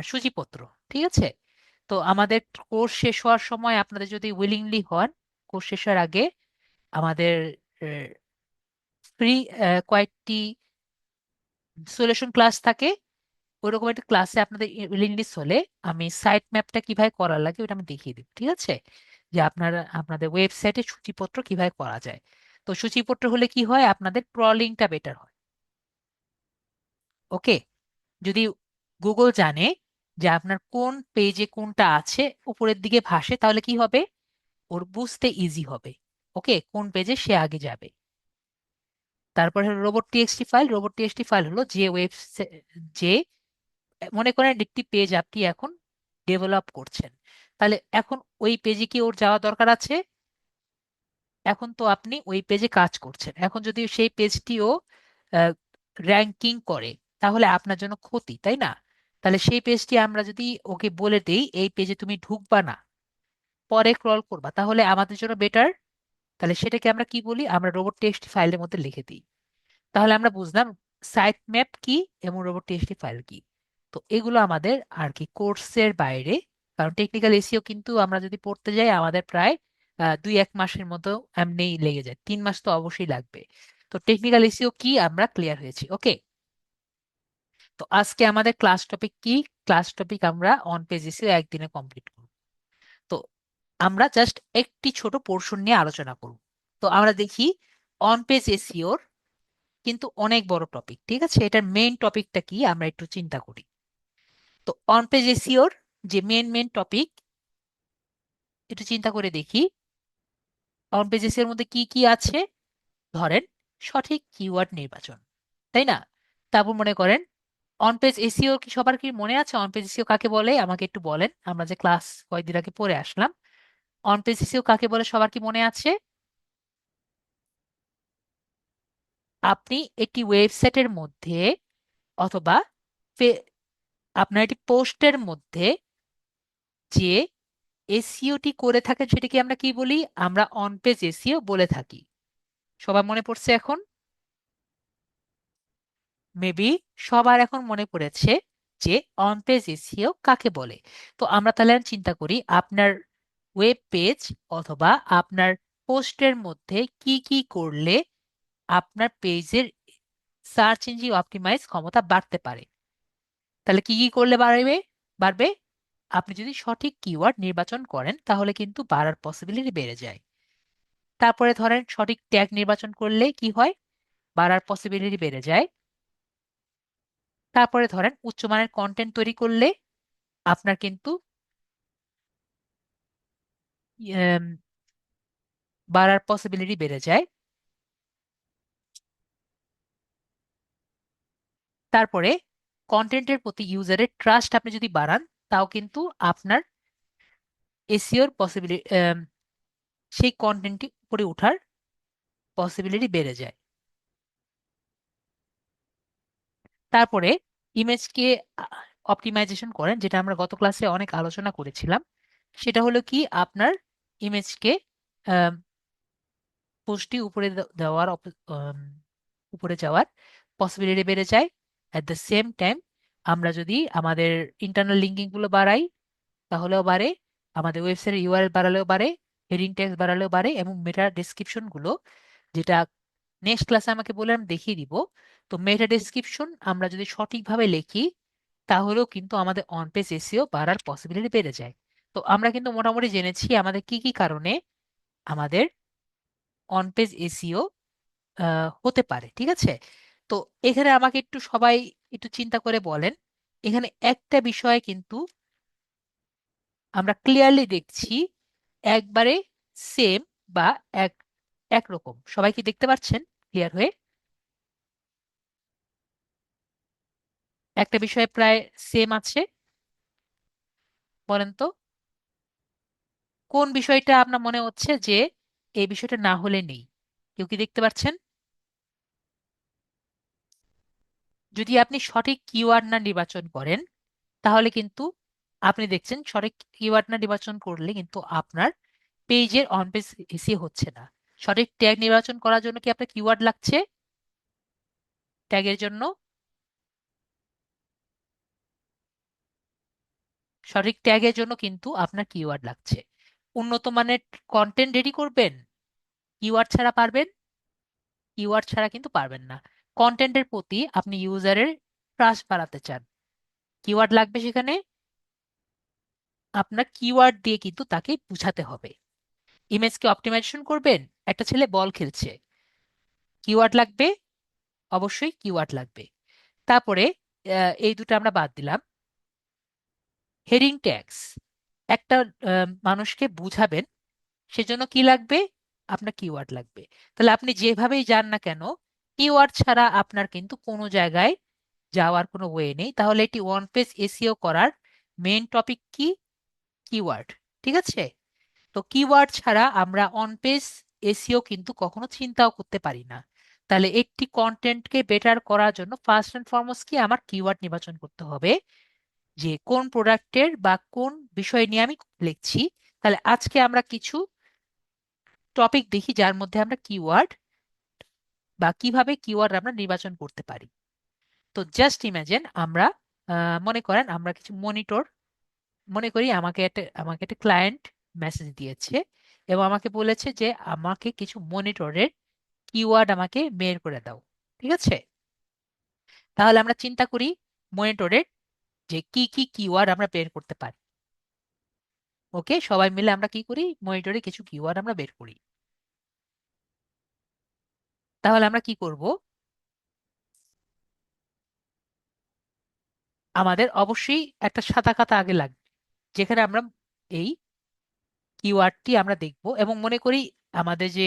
সূচিপত্র। ঠিক আছে? তো আমাদের কোর্স শেষ হওয়ার সময় আপনাদের যদি উইলিংলি হন, কোর্স শেষ হওয়ার আগে আমাদের ফ্রি কয়েকটি সলিউশন ক্লাস থাকে। ওইরকম একটা ক্লাসে আপনাদের উইলিংলি হলে আমি সাইট ম্যাপটা কিভাবে করা লাগে ওটা আমি দেখিয়ে দিব। ঠিক আছে? যে আপনারা আপনাদের ওয়েবসাইটে সূচিপত্র কিভাবে করা যায়। তো সূচিপত্র হলে কি হয়? আপনাদের ক্রলিংটা বেটার হয়। ওকে। যদি গুগল জানে যে আপনার কোন পেজে কোনটা আছে, উপরের দিকে ভাসে, তাহলে কি হবে? ওর বুঝতে ইজি হবে। ওকে, কোন পেজে সে আগে যাবে। তারপর হলো robot TXT file. Robot TXT file হলো যে যে মনে করেন একটি পেজ আপনি এখন ডেভেলপ করছেন, তাহলে এখন ওই পেজে কি ওর যাওয়া দরকার আছে? এখন তো আপনি ওই পেজে কাজ করছেন, এখন যদি সেই পেজটিও র্যাঙ্কিং করে, তাহলে আপনার জন্য ক্ষতি, তাই না? তাহলে সেই পেজটি আমরা যদি ওকে বলে দেই এই পেজে তুমি ঢুকবা না, পরে ক্রল করবা, তাহলে আমাদের জন্য বেটার। তাহলে সেটাকে আমরা কি বলি? আমরা রোবট টেক্সট ফাইলের মধ্যে লিখে দিই। তাহলে আমরা বুঝলাম সাইট ম্যাপ কি এবং রোবট টিএক্সটি ফাইল কি। তো এগুলো আমাদের আর কি কোর্সের বাইরে। কারণ টেকনিক্যাল এসিও কিন্তু আমরা যদি পড়তে যাই, আমাদের প্রায় 2-1 মাসের মতো এমনিই লেগে যায়, 3 মাস তো অবশ্যই লাগবে। তো টেকনিক্যাল এসিও কি আমরা ক্লিয়ার হয়েছি। ওকে। তো আজকে আমাদের ক্লাস টপিক কি? ক্লাস টপিক আমরা অন পেজ এসিও একদিনে কমপ্লিট করব। তো আমরা জাস্ট একটি ছোট পোর্শন নিয়ে আলোচনা করব। তো আমরা দেখি অন পেজ এসিওর কিন্তু অনেক বড় টপিক। ঠিক আছে? এটার মেইন টপিকটা কি আমরা একটু চিন্তা করি। তো অন পেজ এসিওর যে মেইন টপিক, একটু চিন্তা করে দেখি অন পেজ এসিওর মধ্যে কি কি আছে। ধরেন সঠিক কিওয়ার্ড নির্বাচন, তাই না? তারপর মনে করেন অন পেজ এসিও কি সবার কি মনে আছে? অন পেজ এসিও কাকে বলে আমাকে একটু বলেন, আমরা যে ক্লাস কয়েকদিন আগে পড়ে আসলাম। অন পেজ এসিও কাকে বলে সবার কি মনে আছে? আপনি একটি ওয়েবসাইটের মধ্যে অথবা আপনার একটি পোস্টের মধ্যে যে এসইওটি করে থাকেন, সেটাকে আমরা কি বলি? আমরা অন পেজ এসইও বলে থাকি। সবার মনে পড়ছে এখন? মেবি সবার এখন মনে পড়েছে যে অন পেজ এসইও কাকে বলে। তো আমরা তাহলে চিন্তা করি আপনার ওয়েব পেজ অথবা আপনার পোস্টের মধ্যে কি কি করলে আপনার পেজের সার্চ ইঞ্জিন অপটিমাইজ ক্ষমতা বাড়তে পারে। তাহলে কি কি করলে বাড়বে? বাড়বে, আপনি যদি সঠিক কিওয়ার্ড নির্বাচন করেন তাহলে কিন্তু বাড়ার পসিবিলিটি বেড়ে যায়। তারপরে ধরেন সঠিক ট্যাগ নির্বাচন করলে কি হয়? বাড়ার পসিবিলিটি বেড়ে যায়। তারপরে ধরেন উচ্চমানের কন্টেন্ট তৈরি করলে আপনার কিন্তু এম, বাড়ার পসিবিলিটি বেড়ে যায়। তারপরে কন্টেন্টের প্রতি ইউজারের ট্রাস্ট আপনি যদি বাড়ান, তাও কিন্তু আপনার এসিওর পসিবিলিটি, সেই কন্টেন্টটি উপরে ওঠার পসিবিলিটি বেড়ে যায়। তারপরে ইমেজকে অপটিমাইজেশন করেন, যেটা আমরা গত ক্লাসে অনেক আলোচনা করেছিলাম। সেটা হলো কি, আপনার ইমেজকে পোস্টটি উপরে দেওয়ার উপরে যাওয়ার পসিবিলিটি বেড়ে যায়। অ্যাট দ্য সেম টাইম আমরা যদি আমাদের ইন্টারনাল লিঙ্কিং গুলো বাড়াই তাহলেও বাড়ে, আমাদের ওয়েবসাইটের ইউআরএল বাড়ালেও বাড়ে, হেডিং ট্যাগস বাড়ালেও বাড়ে, এবং মেটা ডেসক্রিপশন গুলো, যেটা নেক্সট ক্লাসে আমাকে বলে আমি দেখিয়ে দিব। তো মেটা ডেসক্রিপশন আমরা যদি সঠিকভাবে লিখি তাহলেও কিন্তু আমাদের অন পেজ এসইও বাড়ার পসিবিলিটি বেড়ে যায়। তো আমরা কিন্তু মোটামুটি জেনেছি আমাদের কি কি কারণে আমাদের অন পেজ এসইও হতে পারে, ঠিক আছে? তো এখানে আমাকে একটু সবাই একটু চিন্তা করে বলেন, এখানে একটা বিষয় কিন্তু আমরা ক্লিয়ারলি দেখছি, একবারে সেম বা এক একরকম। সবাই কি দেখতে পাচ্ছেন ক্লিয়ার হয়ে? একটা বিষয়ে প্রায় সেম আছে, বলেন তো কোন বিষয়টা আপনার মনে হচ্ছে যে এই বিষয়টা না হলে নেই? কেউ কি দেখতে পাচ্ছেন? যদি আপনি সঠিক কিওয়ার্ড না নির্বাচন করেন তাহলে কিন্তু আপনি দেখছেন সঠিক কিওয়ার্ড না নির্বাচন করলে কিন্তু আপনার পেজের অন পেজ এসি হচ্ছে না। সঠিক ট্যাগ নির্বাচন করার জন্য কি আপনার কিওয়ার্ড লাগছে? ট্যাগের জন্য সঠিক ট্যাগের জন্য কিন্তু আপনার কিওয়ার্ড লাগছে। উন্নত মানের কন্টেন্ট রেডি করবেন, কিওয়ার্ড ছাড়া পারবেন? কিওয়ার্ড ছাড়া কিন্তু পারবেন না। কন্টেন্টের প্রতি আপনি ইউজারের ট্রাস্ট বাড়াতে চান, কিওয়ার্ড লাগবে সেখানে। আপনার কিওয়ার্ড দিয়ে কিন্তু তাকে বুঝাতে হবে। ইমেজকে অপটিমাইজেশন করবেন, একটা ছেলে বল খেলছে, কিওয়ার্ড লাগবে, অবশ্যই কিওয়ার্ড লাগবে। তারপরে এই দুটো আমরা বাদ দিলাম। হেডিং ট্যাগস, একটা মানুষকে বুঝাবেন, সেজন্য কি লাগবে? আপনার কিওয়ার্ড লাগবে। তাহলে আপনি যেভাবেই যান না কেন, কিওয়ার্ড ছাড়া আপনার কিন্তু কোনো জায়গায় যাওয়ার কোনো ওয়ে নেই। তাহলে এটি ওয়ান পেজ এসইও করার মেইন টপিক কি? কিওয়ার্ড, ঠিক আছে? তো কিওয়ার্ড ছাড়া আমরা অন পেজ এসইও কিন্তু কখনো চিন্তাও করতে পারি না। তাহলে একটি কন্টেন্টকে বেটার করার জন্য ফার্স্ট এন্ড ফরমোস্ট কি আমার কিওয়ার্ড নির্বাচন করতে হবে, যে কোন প্রোডাক্টের বা কোন বিষয় নিয়ে আমি লিখছি। তাহলে আজকে আমরা কিছু টপিক দেখি যার মধ্যে আমরা কিওয়ার্ড বা কিভাবে কিওয়ার্ড আমরা নির্বাচন করতে পারি। তো জাস্ট ইমাজিন আমরা মনে করেন আমরা কিছু মনিটর, মনে করি আমাকে একটা ক্লায়েন্ট মেসেজ দিয়েছে এবং আমাকে বলেছে যে আমাকে কিছু মনিটরের কিওয়ার্ড আমাকে বের করে দাও, ঠিক আছে? তাহলে আমরা চিন্তা করি মনিটরের যে কি কি কিওয়ার্ড আমরা বের করতে পারি। ওকে, সবাই মিলে আমরা কি করি, মনিটরে কিছু কিওয়ার্ড আমরা বের করি। তাহলে আমরা কি করব, আমাদের অবশ্যই একটা সাদা খাতা আগে লাগবে, যেখানে আমরা এই কিওয়ার্ডটি আমরা দেখব। এবং মনে করি আমাদের যে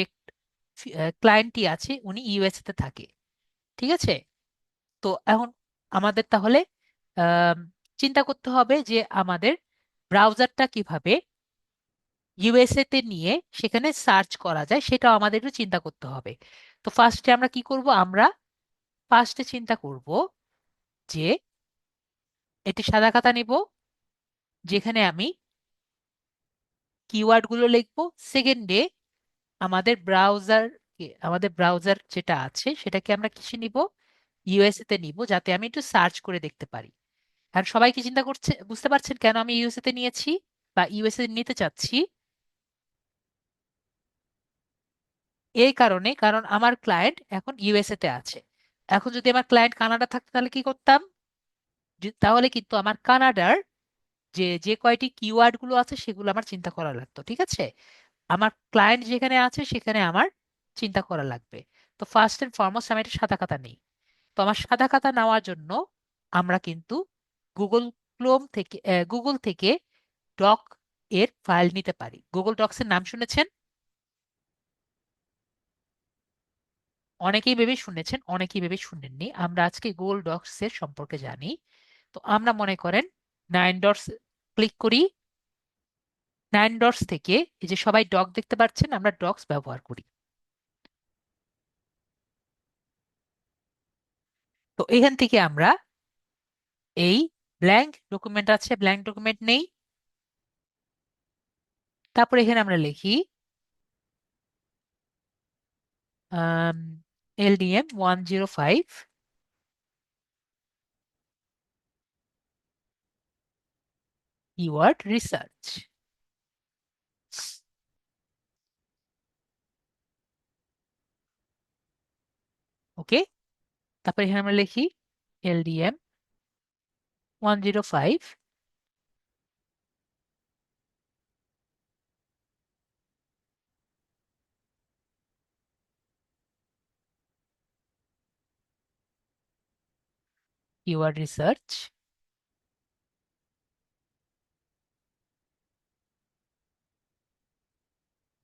ক্লায়েন্টটি আছে উনি ইউএসএ তে থাকে, ঠিক আছে? তো এখন আমাদের তাহলে আম, চিন্তা করতে হবে যে আমাদের ব্রাউজারটা কিভাবে ইউএসএ তে নিয়ে সেখানে সার্চ করা যায়, সেটাও আমাদের একটু চিন্তা করতে হবে। তো ফার্স্টে আমরা কি করব, আমরা ফার্স্টে চিন্তা করব যে একটি সাদা খাতা নিব, যেখানে আমি কিওয়ার্ড গুলো লিখবো। সেকেন্ডে আমাদের ব্রাউজার যেটা আছে সেটাকে আমরা কিসে নিব, ইউএসএ তে নিব, যাতে আমি একটু সার্চ করে দেখতে পারি। আর সবাই কি চিন্তা করছে, বুঝতে পারছেন কেন আমি ইউএসএ তে নিয়েছি বা ইউএসএ নিতে চাচ্ছি? এই কারণে, কারণ আমার ক্লায়েন্ট এখন ইউএসএ তে আছে। এখন যদি আমার ক্লায়েন্ট কানাডা থাকতো তাহলে কি করতাম? তাহলে কিন্তু আমার কানাডার যে যে কয়টি কিওয়ার্ড গুলো আছে সেগুলো আমার চিন্তা করা লাগতো, ঠিক আছে? আমার ক্লায়েন্ট যেখানে আছে সেখানে আমার চিন্তা করা লাগবে। তো ফার্স্ট এন্ড ফরমোস্ট আমি একটা সাদা খাতা নেই। তো আমার সাদা খাতা নেওয়ার জন্য আমরা কিন্তু গুগল গুগল থেকে ডক এর ফাইল নিতে পারি। গুগল ডক্স এর নাম শুনেছেন? অনেকেই ভেবে শুনেছেন, অনেকেই ভেবে শুনেননি। আমরা আজকে গুগল ডক্স এর সম্পর্কে জানি। তো আমরা মনে করেন 9 ডটস ক্লিক করি। 9 ডটস থেকে এই যে সবাই ডক দেখতে পাচ্ছেন, আমরা ডক্স ব্যবহার করি। তো এখান থেকে আমরা এই ব্ল্যাঙ্ক ডকুমেন্ট আছে, ব্ল্যাঙ্ক ডকুমেন্ট নেই। তারপর এখানে আমরা লিখি LDM 105 keyword research। ওকে, তারপর এখানে আমরা লিখি LDM 105 keyword research।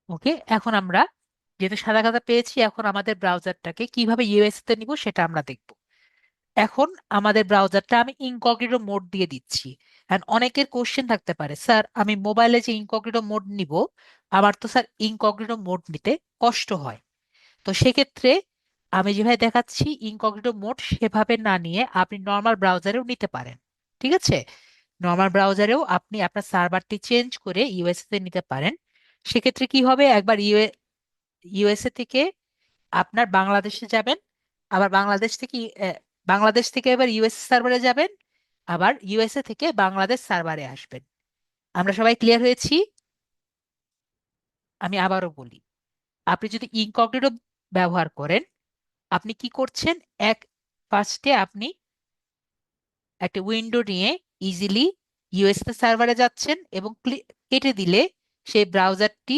ওকে, এখন আমরা যেহেতু সাদা খাতা পেয়েছি, এখন আমাদের ব্রাউজারটাকে কিভাবে ইউএস তে নিব সেটা আমরা দেখব। এখন আমাদের ব্রাউজারটা আমি ইনকগনিটো মোড দিয়ে দিচ্ছি। আর অনেকের কোশ্চেন থাকতে পারে, স্যার আমি মোবাইলে যে ইনকগনিটো মোড নিব, আমার তো স্যার ইনকগনিটো মোড নিতে কষ্ট হয়। তো সেক্ষেত্রে আমি যেভাবে দেখাচ্ছি ইনকগনিটো মোড সেভাবে না নিয়ে আপনি নর্মাল ব্রাউজারেও নিতে পারেন। ঠিক আছে, নর্মাল ব্রাউজারেও আপনি আপনার সার্ভারটি চেঞ্জ করে ইউএসএ তে নিতে পারেন। সেক্ষেত্রে কি হবে, একবার ইউএসএ থেকে আপনার বাংলাদেশে যাবেন, আবার বাংলাদেশ থেকে বাংলাদেশ থেকে এবার ইউএস সার্ভারে যাবেন, আবার ইউএসএ থেকে বাংলাদেশ সার্ভারে আসবেন। আমরা সবাই ক্লিয়ার হয়েছি? আমি আবারও বলি, আপনি যদি ইনকগনিটো ব্যবহার করেন, আপনি কি করছেন, এক ফার্স্টে আপনি একটা উইন্ডো নিয়ে ইজিলি ইউএসএ সার্ভারে যাচ্ছেন এবং কেটে দিলে সেই ব্রাউজারটি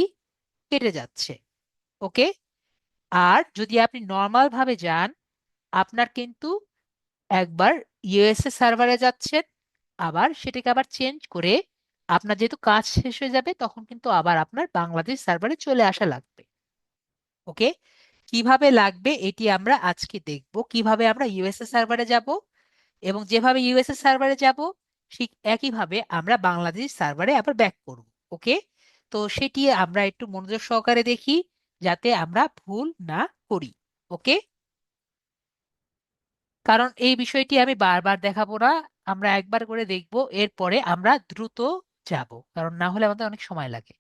কেটে যাচ্ছে। ওকে, আর যদি আপনি নর্মাল ভাবে যান, আপনার কিন্তু একবার ইউএসএ সার্ভারে যাচ্ছেন, আবার সেটাকে আবার চেঞ্জ করে আপনার যেহেতু কাজ শেষ হয়ে যাবে তখন কিন্তু আবার আপনার বাংলাদেশ সার্ভারে চলে আসা লাগবে। ওকে, কিভাবে লাগবে এটি আমরা আজকে দেখব, কিভাবে আমরা ইউএসএ সার্ভারে যাব এবং যেভাবে ইউএসএ সার্ভারে যাব ঠিক একইভাবে আমরা বাংলাদেশ সার্ভারে আবার ব্যাক করব। ওকে, তো সেটি আমরা একটু মনোযোগ সহকারে দেখি যাতে আমরা ভুল না করি। ওকে, কারণ এই বিষয়টি আমি বারবার দেখাবো না, আমরা একবার করে দেখব, এরপরে আমরা দ্রুত যাব, কারণ না হলে আমাদের অনেক সময় লাগে।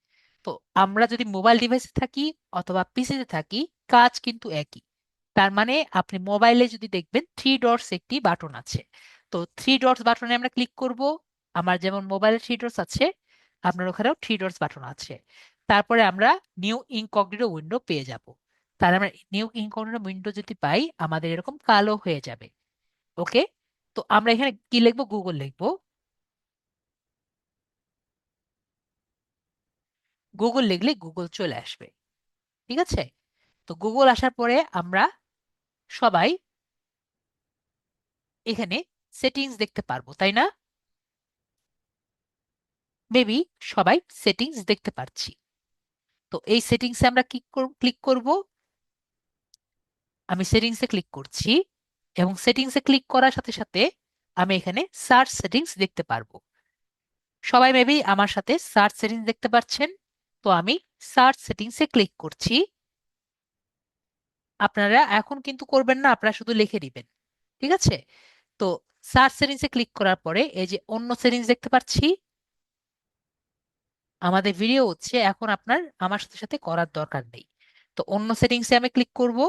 তো আমরা যদি মোবাইল ডিভাইসে থাকি অথবা পিসিতে থাকি, কাজ কিন্তু একই। তার মানে আপনি মোবাইলে যদি দেখবেন থ্রি ডটস একটি বাটন আছে, তো থ্রি ডটস বাটনে আমরা ক্লিক করব। আমার যেমন মোবাইলে থ্রি ডটস আছে, আপনার ওখানেও থ্রি ডটস বাটন আছে। তারপরে আমরা নিউ ইনকগনিটো উইন্ডো পেয়ে যাব। তাহলে আমরা নিউ ইনকগনিটো উইন্ডো যদি পাই, আমাদের এরকম কালো হয়ে যাবে। ওকে, তো আমরা এখানে কি লিখবো, গুগল লিখবো। গুগল লিখলে গুগল চলে আসবে। ঠিক আছে, তো গুগল আসার পরে আমরা সবাই এখানে সেটিংস দেখতে পারবো, তাই না? মেবি সবাই সেটিংস দেখতে পাচ্ছি। তো এই সেটিংসে আমরা ক্লিক করব। আমি সেটিংসে ক্লিক করছি এবং সেটিংসে ক্লিক করার সাথে সাথে আমি এখানে সার্চ সেটিংস দেখতে পারবো। সবাই মেবি আমার সাথে সার্চ সেটিংস দেখতে পাচ্ছেন। তো আমি সার্চ সেটিংসে ক্লিক করছি। আপনারা এখন কিন্তু করবেন না, আপনারা শুধু লিখে দিবেন। ঠিক আছে, তো সার্চ সেটিংসে ক্লিক করার পরে এই যে অন্য সেটিংস দেখতে পাচ্ছি, আমাদের ভিডিও হচ্ছে এখন, আপনার আমার সাথে সাথে করার দরকার নেই। তো অন্য সেটিংসে আমি ক্লিক করব।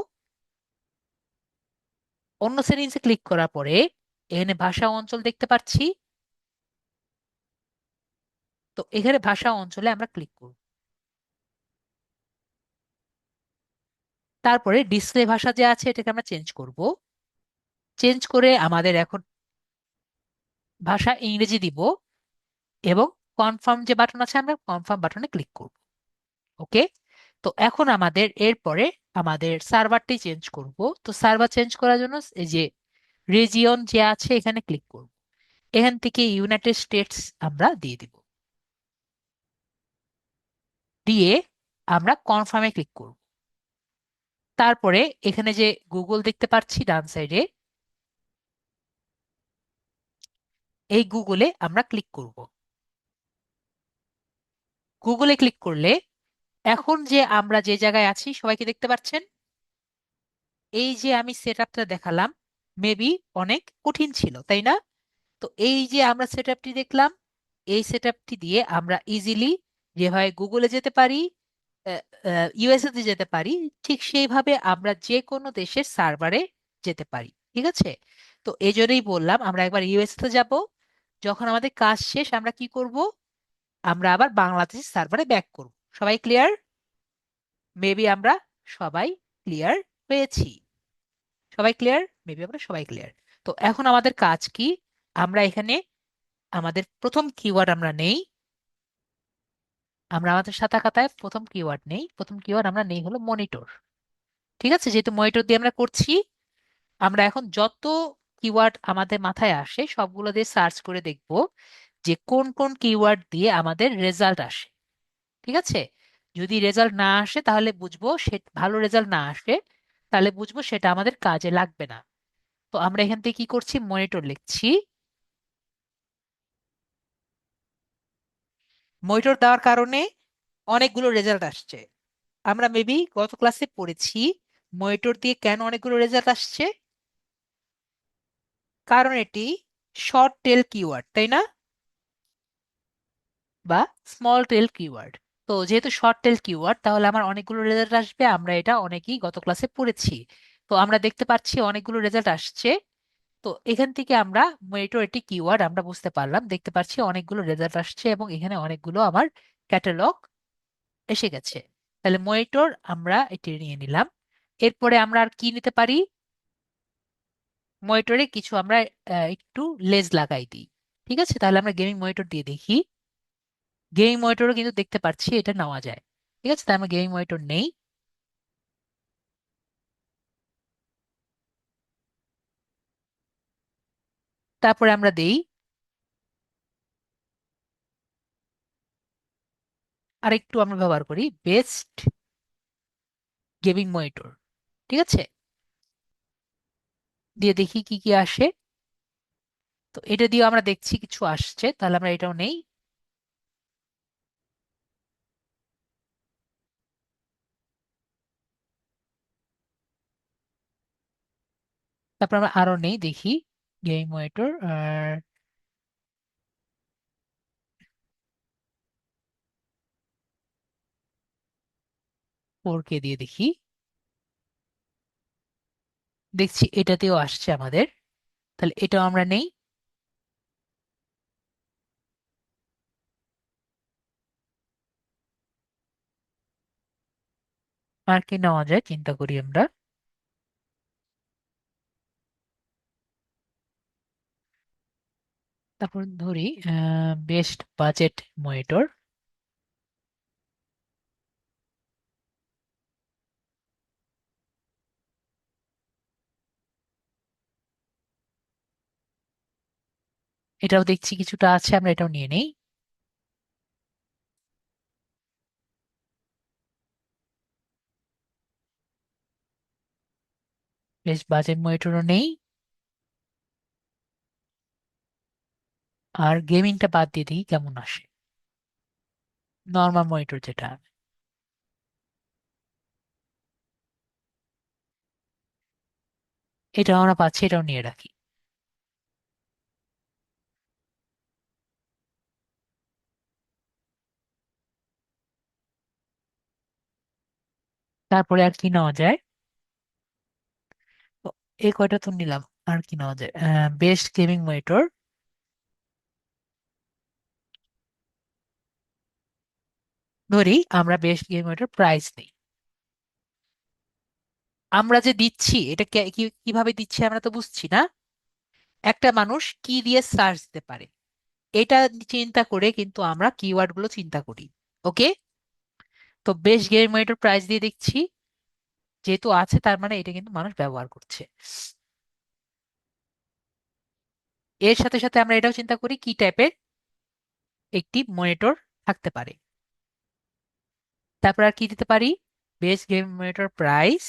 অন্য সেটিংসে ক্লিক করার পরে এখানে ভাষা অঞ্চল দেখতে পাচ্ছি। তো এখানে ভাষা অঞ্চলে আমরা ক্লিক করব। তারপরে ডিসপ্লে ভাষা যে আছে এটাকে আমরা চেঞ্জ করব। চেঞ্জ করে আমাদের এখন ভাষা ইংরেজি দিব এবং কনফার্ম যে বাটন আছে আমরা কনফার্ম বাটনে ক্লিক করব। ওকে, তো এখন আমাদের এরপরে আমাদের সার্ভারটি চেঞ্জ করব। তো সার্ভার চেঞ্জ করার জন্য এই যে রিজিয়ন যে আছে এখানে ক্লিক করব। এখান থেকে ইউনাইটেড স্টেটস আমরা দিয়ে দিব। দিয়ে আমরা কনফার্মে ক্লিক করব। তারপরে এখানে যে গুগল দেখতে পাচ্ছি ডান সাইডে, এই গুগলে আমরা ক্লিক করব। গুগলে ক্লিক করলে এখন যে আমরা যে জায়গায় আছি সবাইকে দেখতে পাচ্ছেন, এই যে আমি সেট আপটা দেখালাম, মেবি অনেক কঠিন ছিল, তাই না? তো এই যে আমরা সেটআপটি দেখলাম, এই সেটআপটি দিয়ে আমরা ইজিলি যেভাবে গুগলে যেতে পারি, ইউএসএ তে যেতে পারি, ঠিক সেইভাবে আমরা যে কোনো দেশের সার্ভারে যেতে পারি। ঠিক আছে? তো এই জন্যই বললাম আমরা একবার ইউএসএ তে যাব, যখন আমাদের কাজ শেষ আমরা কি করব, আমরা আবার বাংলাদেশ সার্ভারে ব্যাক করব। সবাই ক্লিয়ার? মেবি আমরা সবাই ক্লিয়ার হয়েছি। সবাই ক্লিয়ার? মেবি আমরা সবাই ক্লিয়ার। তো এখন আমাদের কাজ কি, আমরা এখানে আমাদের প্রথম কিওয়ার্ড আমরা নেই। আমরা আমাদের সাদা খাতায় প্রথম কিওয়ার্ড নেই, প্রথম কিওয়ার্ড আমরা নেই হলো মনিটর। ঠিক আছে? যেহেতু মনিটর দিয়ে আমরা করছি, আমরা এখন যত কিওয়ার্ড আমাদের মাথায় আসে সবগুলো দিয়ে সার্চ করে দেখব যে কোন কোন কিওয়ার্ড দিয়ে আমাদের রেজাল্ট আসে। ঠিক আছে? যদি রেজাল্ট না আসে তাহলে বুঝবো সে ভালো রেজাল্ট না আসে, তাহলে বুঝবো সেটা আমাদের কাজে লাগবে না। তো আমরা এখান থেকে কি করছি, মনিটর লিখছি। মনিটর দেওয়ার কারণে অনেকগুলো রেজাল্ট আসছে। আমরা মেবি গত ক্লাসে পড়েছি মনিটর দিয়ে কেন অনেকগুলো রেজাল্ট আসছে। কারণ এটি শর্ট টেল কিওয়ার্ড, তাই না? বা স্মল টেল কিওয়ার্ড। তো যেহেতু শর্ট টেল কিওয়ার্ড, তাহলে আমার অনেকগুলো রেজাল্ট আসবে, আমরা এটা অনেকেই গত ক্লাসে পড়েছি। তো আমরা দেখতে পাচ্ছি অনেকগুলো রেজাল্ট আসছে। তো এখান থেকে আমরা মনিটর একটি কিওয়ার্ড আমরা বুঝতে পারলাম, দেখতে পাচ্ছি অনেকগুলো রেজাল্ট আসছে এবং এখানে অনেকগুলো আমার ক্যাটালগ এসে গেছে। তাহলে মনিটর আমরা এটি নিয়ে নিলাম। এরপরে আমরা আর কি নিতে পারি, মনিটরে কিছু আমরা একটু লেজ লাগাই দিই। ঠিক আছে? তাহলে আমরা গেমিং মনিটর দিয়ে দেখি। গেমিং মনিটরও কিন্তু দেখতে পাচ্ছি এটা নেওয়া যায়। ঠিক আছে? তাহলে আমরা গেমিং মনিটর নেই। তারপরে আমরা দেই আরেকটু আমরা ব্যবহার করি বেস্ট গেমিং মনিটর। ঠিক আছে? দিয়ে দেখি কি কি আসে। তো এটা দিয়ে আমরা দেখছি কিছু আসছে, তাহলে আমরা এটাও নেই। তারপর আমরা আরো নেই দেখি গেমিং মনিটর আর 4K দিয়ে দেখি। দেখছি এটাতেও আসছে আমাদের, তাহলে এটাও আমরা নেই। আর কি নেওয়া যায় চিন্তা করি আমরা। তারপর ধরি বেস্ট বাজেট মনিটর। এটাও দেখছি কিছুটা আছে, আমরা এটাও নিয়ে নেই। বেস্ট বাজেট মনিটরও নেই। আর গেমিংটা বাদ দিয়ে দিই কেমন আসে, নর্মাল মনিটর যেটা। এটাও আমরা পাচ্ছি, এটাও নিয়ে রাখি। তারপরে আর কি নেওয়া যায়? তো এই কয়টা তো নিলাম। আর কি নেওয়া যায়, বেস্ট গেমিং মনিটর। ধরি আমরা বেস্ট গেমিং মনিটর প্রাইস নিই। আমরা যে দিচ্ছি এটা কিভাবে দিচ্ছি আমরা তো বুঝছি না। একটা মানুষ কি দিয়ে সার্চ দিতে পারে এটা চিন্তা করে কিন্তু আমরা কিওয়ার্ড গুলো চিন্তা করি। ওকে? তো বেস্ট গেমিং মনিটর প্রাইস দিয়ে দেখছি, যেহেতু আছে তার মানে এটা কিন্তু মানুষ ব্যবহার করছে। এর সাথে সাথে আমরা এটাও চিন্তা করি কি টাইপের একটি মনিটর থাকতে পারে। তারপর আর কি দিতে পারি, best game monitor price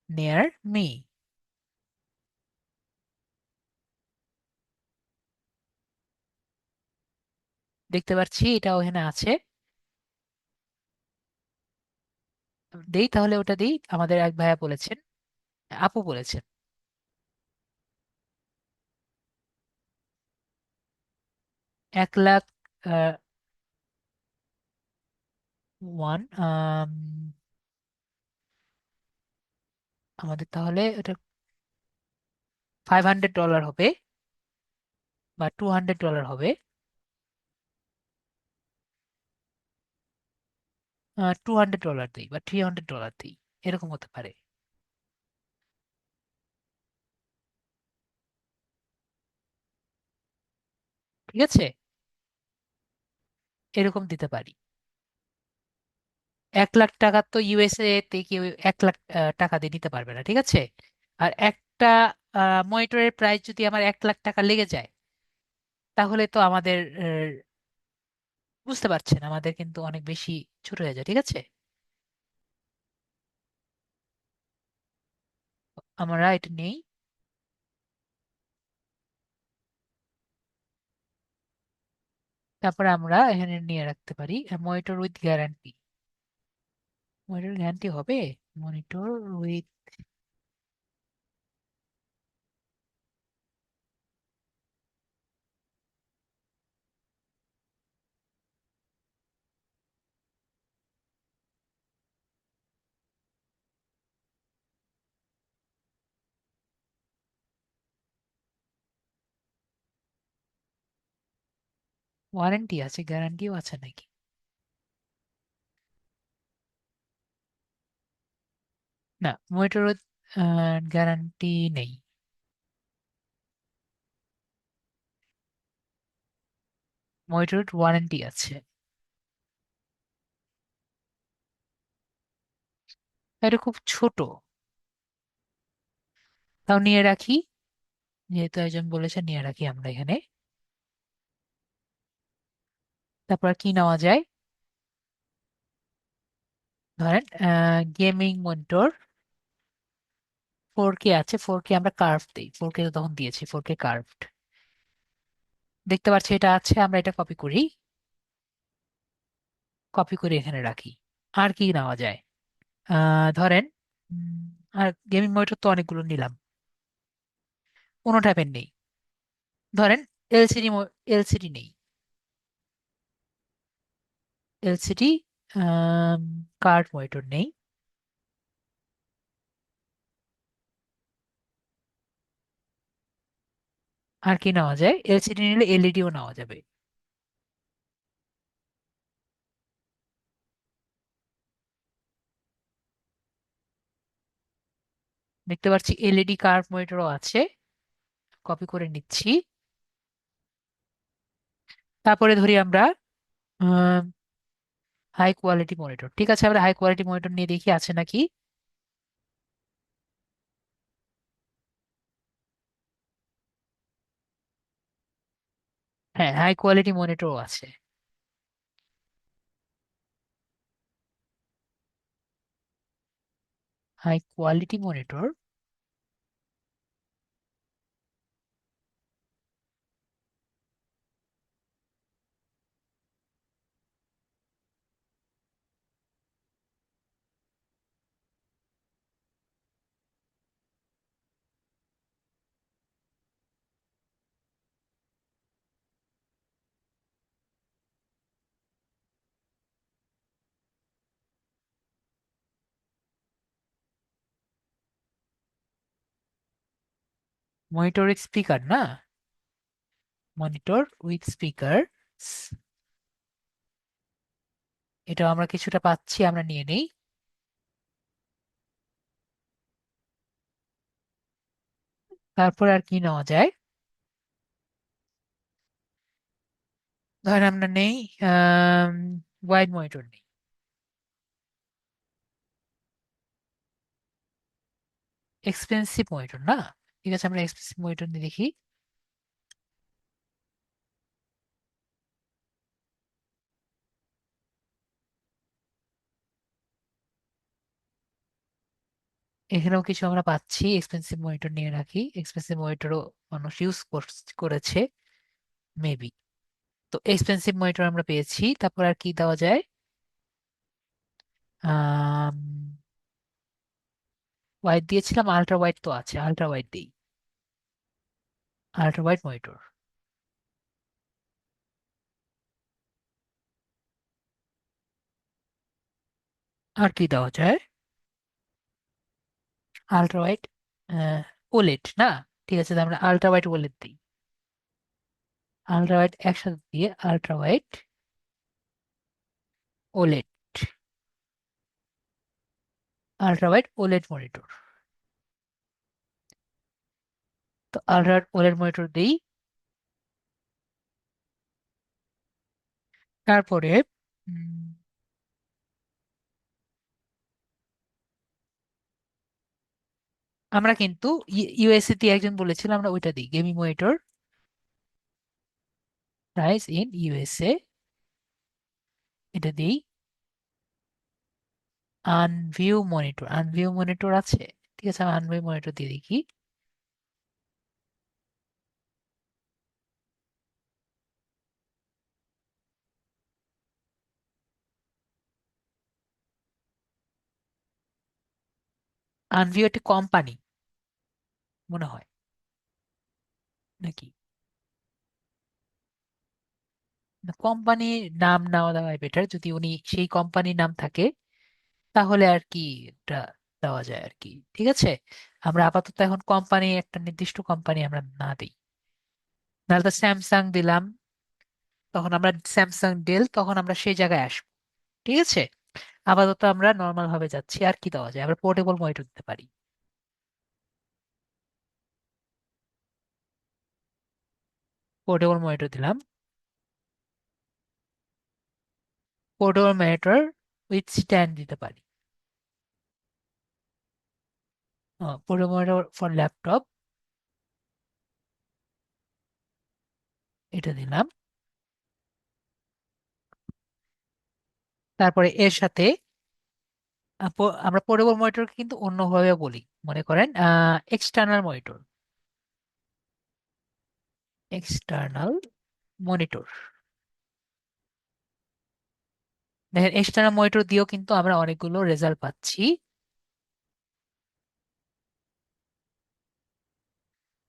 near me. দেখতে পাচ্ছি এটা ওখানে আছে। দেই, তাহলে ওটা দিই। আমাদের এক ভাইয়া বলেছেন, আপু বলেছেন। 1 লাখ ওয়ান, আমাদের তাহলে এটা $500 হবে, বা $200 হবে। $200 দিই বা $300 দিই, এরকম হতে পারে। ঠিক আছে, এরকম দিতে পারি। 1 লাখ টাকা তো ইউএসএ তে কেউ 1 লাখ টাকা দিয়ে নিতে পারবে না, ঠিক আছে। আর একটা মনিটরের প্রাইস যদি আমার 1 লাখ টাকা লেগে যায়, তাহলে তো আমাদের বুঝতে পারছেন, আমাদের কিন্তু অনেক বেশি ছোট হয়ে যায়, ঠিক আছে। আমরা এটা নেই। তারপরে আমরা এখানে নিয়ে রাখতে পারি monitor with guarantee. Monitor guarantee হবে, মনিটর উইথ ওয়ারেন্টি আছে, গ্যারান্টিও আছে নাকি? না, মনিটর উইথ গ্যারান্টি নেই। মনিটর উইথ ওয়ারেন্টি আছে। এটা খুব ছোট, তাও নিয়ে রাখি, যেহেতু একজন বলেছে নিয়ে রাখি আমরা এখানে। তারপর আর কি নেওয়া যায়? ধরেন গেমিং মনিটর 4K আছে, 4K আমরা কার্ভ দিই, 4K তো তখন দিয়েছি, 4K কার্ভড দেখতে পাচ্ছি, এটা আছে, আমরা এটা কপি করি, কপি করে এখানে রাখি। আর কি নেওয়া যায়? ধরেন উম, আর গেমিং মনিটর তো অনেকগুলো নিলাম, কোনো টাইপের নেই। ধরেন এলসিডি, এলসিডি নেই, এলসিডি কার্ড মনিটর নেই। আর কি নেওয়া যায়? এলসিডি নিলে এলইডিও নেওয়া যাবে। দেখতে পাচ্ছি এলইডি কার্ভ মনিটরও আছে, কপি করে নিচ্ছি। তারপরে ধরি আমরা হাই কোয়ালিটি মনিটর, ঠিক আছে, আমরা হাই কোয়ালিটি মনিটর নিয়ে দেখি আছে নাকি। হ্যাঁ, হাই কোয়ালিটি মনিটরও আছে। High quality monitor, monitor with speaker না, মনিটর উইথ স্পিকার, এটা আমরা কিছুটা পাচ্ছি, আমরা নিয়ে নেই। তারপর আর কি নেওয়া যায়? ধরেন আমরা নেই ওয়াইড মনিটর নেই, এক্সপেন্সিভ মনিটর না। ঠিক আছে, আমরা এক্সপেন্সিভ মনিটর নিয়ে দেখি। এখানেও কিছু আমরা পাচ্ছি, এক্সপেন্সিভ মনিটর নিয়ে রাখি, এক্সপেন্সিভ মনিটরও মানুষ ইউজ করেছে মেবি। তো এক্সপেন্সিভ মনিটর আমরা পেয়েছি, তারপর আর কি দেওয়া যায়? আহ ওয়াইড দিয়েছিলাম, আল্ট্রা ওয়াইড তো আছে, আল্ট্রা ওয়াইড দিই, আল্ট্রা ওয়াইড মনিটর। আর কি দেওয়া যায়? আলট্রা ওয়াইড ওলেট না? ঠিক আছে, তাহলে আমরা আলট্রা ওয়াইড ওলেট দিই। আলট্রা ওয়াইড একসাথে দিয়ে ultra wide ওলেট, ultra wide ওলেট monitor. তো আলট্রা ওলেট মনিটর দিই। তারপরে উম, আমরা কিন্তু ইউএসএ তে একজন বলেছিল, আমরা ওইটা দিই, gaming monitor price in USA, এটা দিই। আনভিউ মনিটর, আনভিউ মনিটর আছে? ঠিক আছে, আমি আনভিউ মনিটর দিয়ে দেখি। আনভিউ একটি কোম্পানি মনে হয়, নাকি? কোম্পানির নাম নেওয়া দেওয়া বেটার, যদি উনি সেই কোম্পানির নাম থাকে তাহলে আর কি এটা দেওয়া যায় আর কি। ঠিক আছে, আমরা আপাতত এখন কোম্পানি, একটা নির্দিষ্ট কোম্পানি আমরা না দিই। নাহলে তো স্যামসাং দিলাম, তখন আমরা স্যামসাং ডেল, তখন আমরা সেই জায়গায় আসবো। ঠিক আছে, আপাতত আমরা নর্মাল ভাবে যাচ্ছি। আর কি দেওয়া যায়? আমরা পোর্টেবল মনিটর দিতে পারি। পোর্টেবল মনিটর দিলাম। পোর্টেবল মনিটর উইথ স্ট্যান্ড দিতে পারি। পোর্টেবল মনিটর ফর ল্যাপটপ, এটা দিলাম। তারপরে এর সাথে আমরা পোর্টেবল মনিটরকে কিন্তু অন্যভাবে বলি, মনে করেন এক্সটার্নাল মনিটর, এক্সটার্নাল মনিটর। দেখেন, এক্সটার্নাল মনিটর দিয়েও কিন্তু আমরা অনেকগুলো রেজাল্ট পাচ্ছি।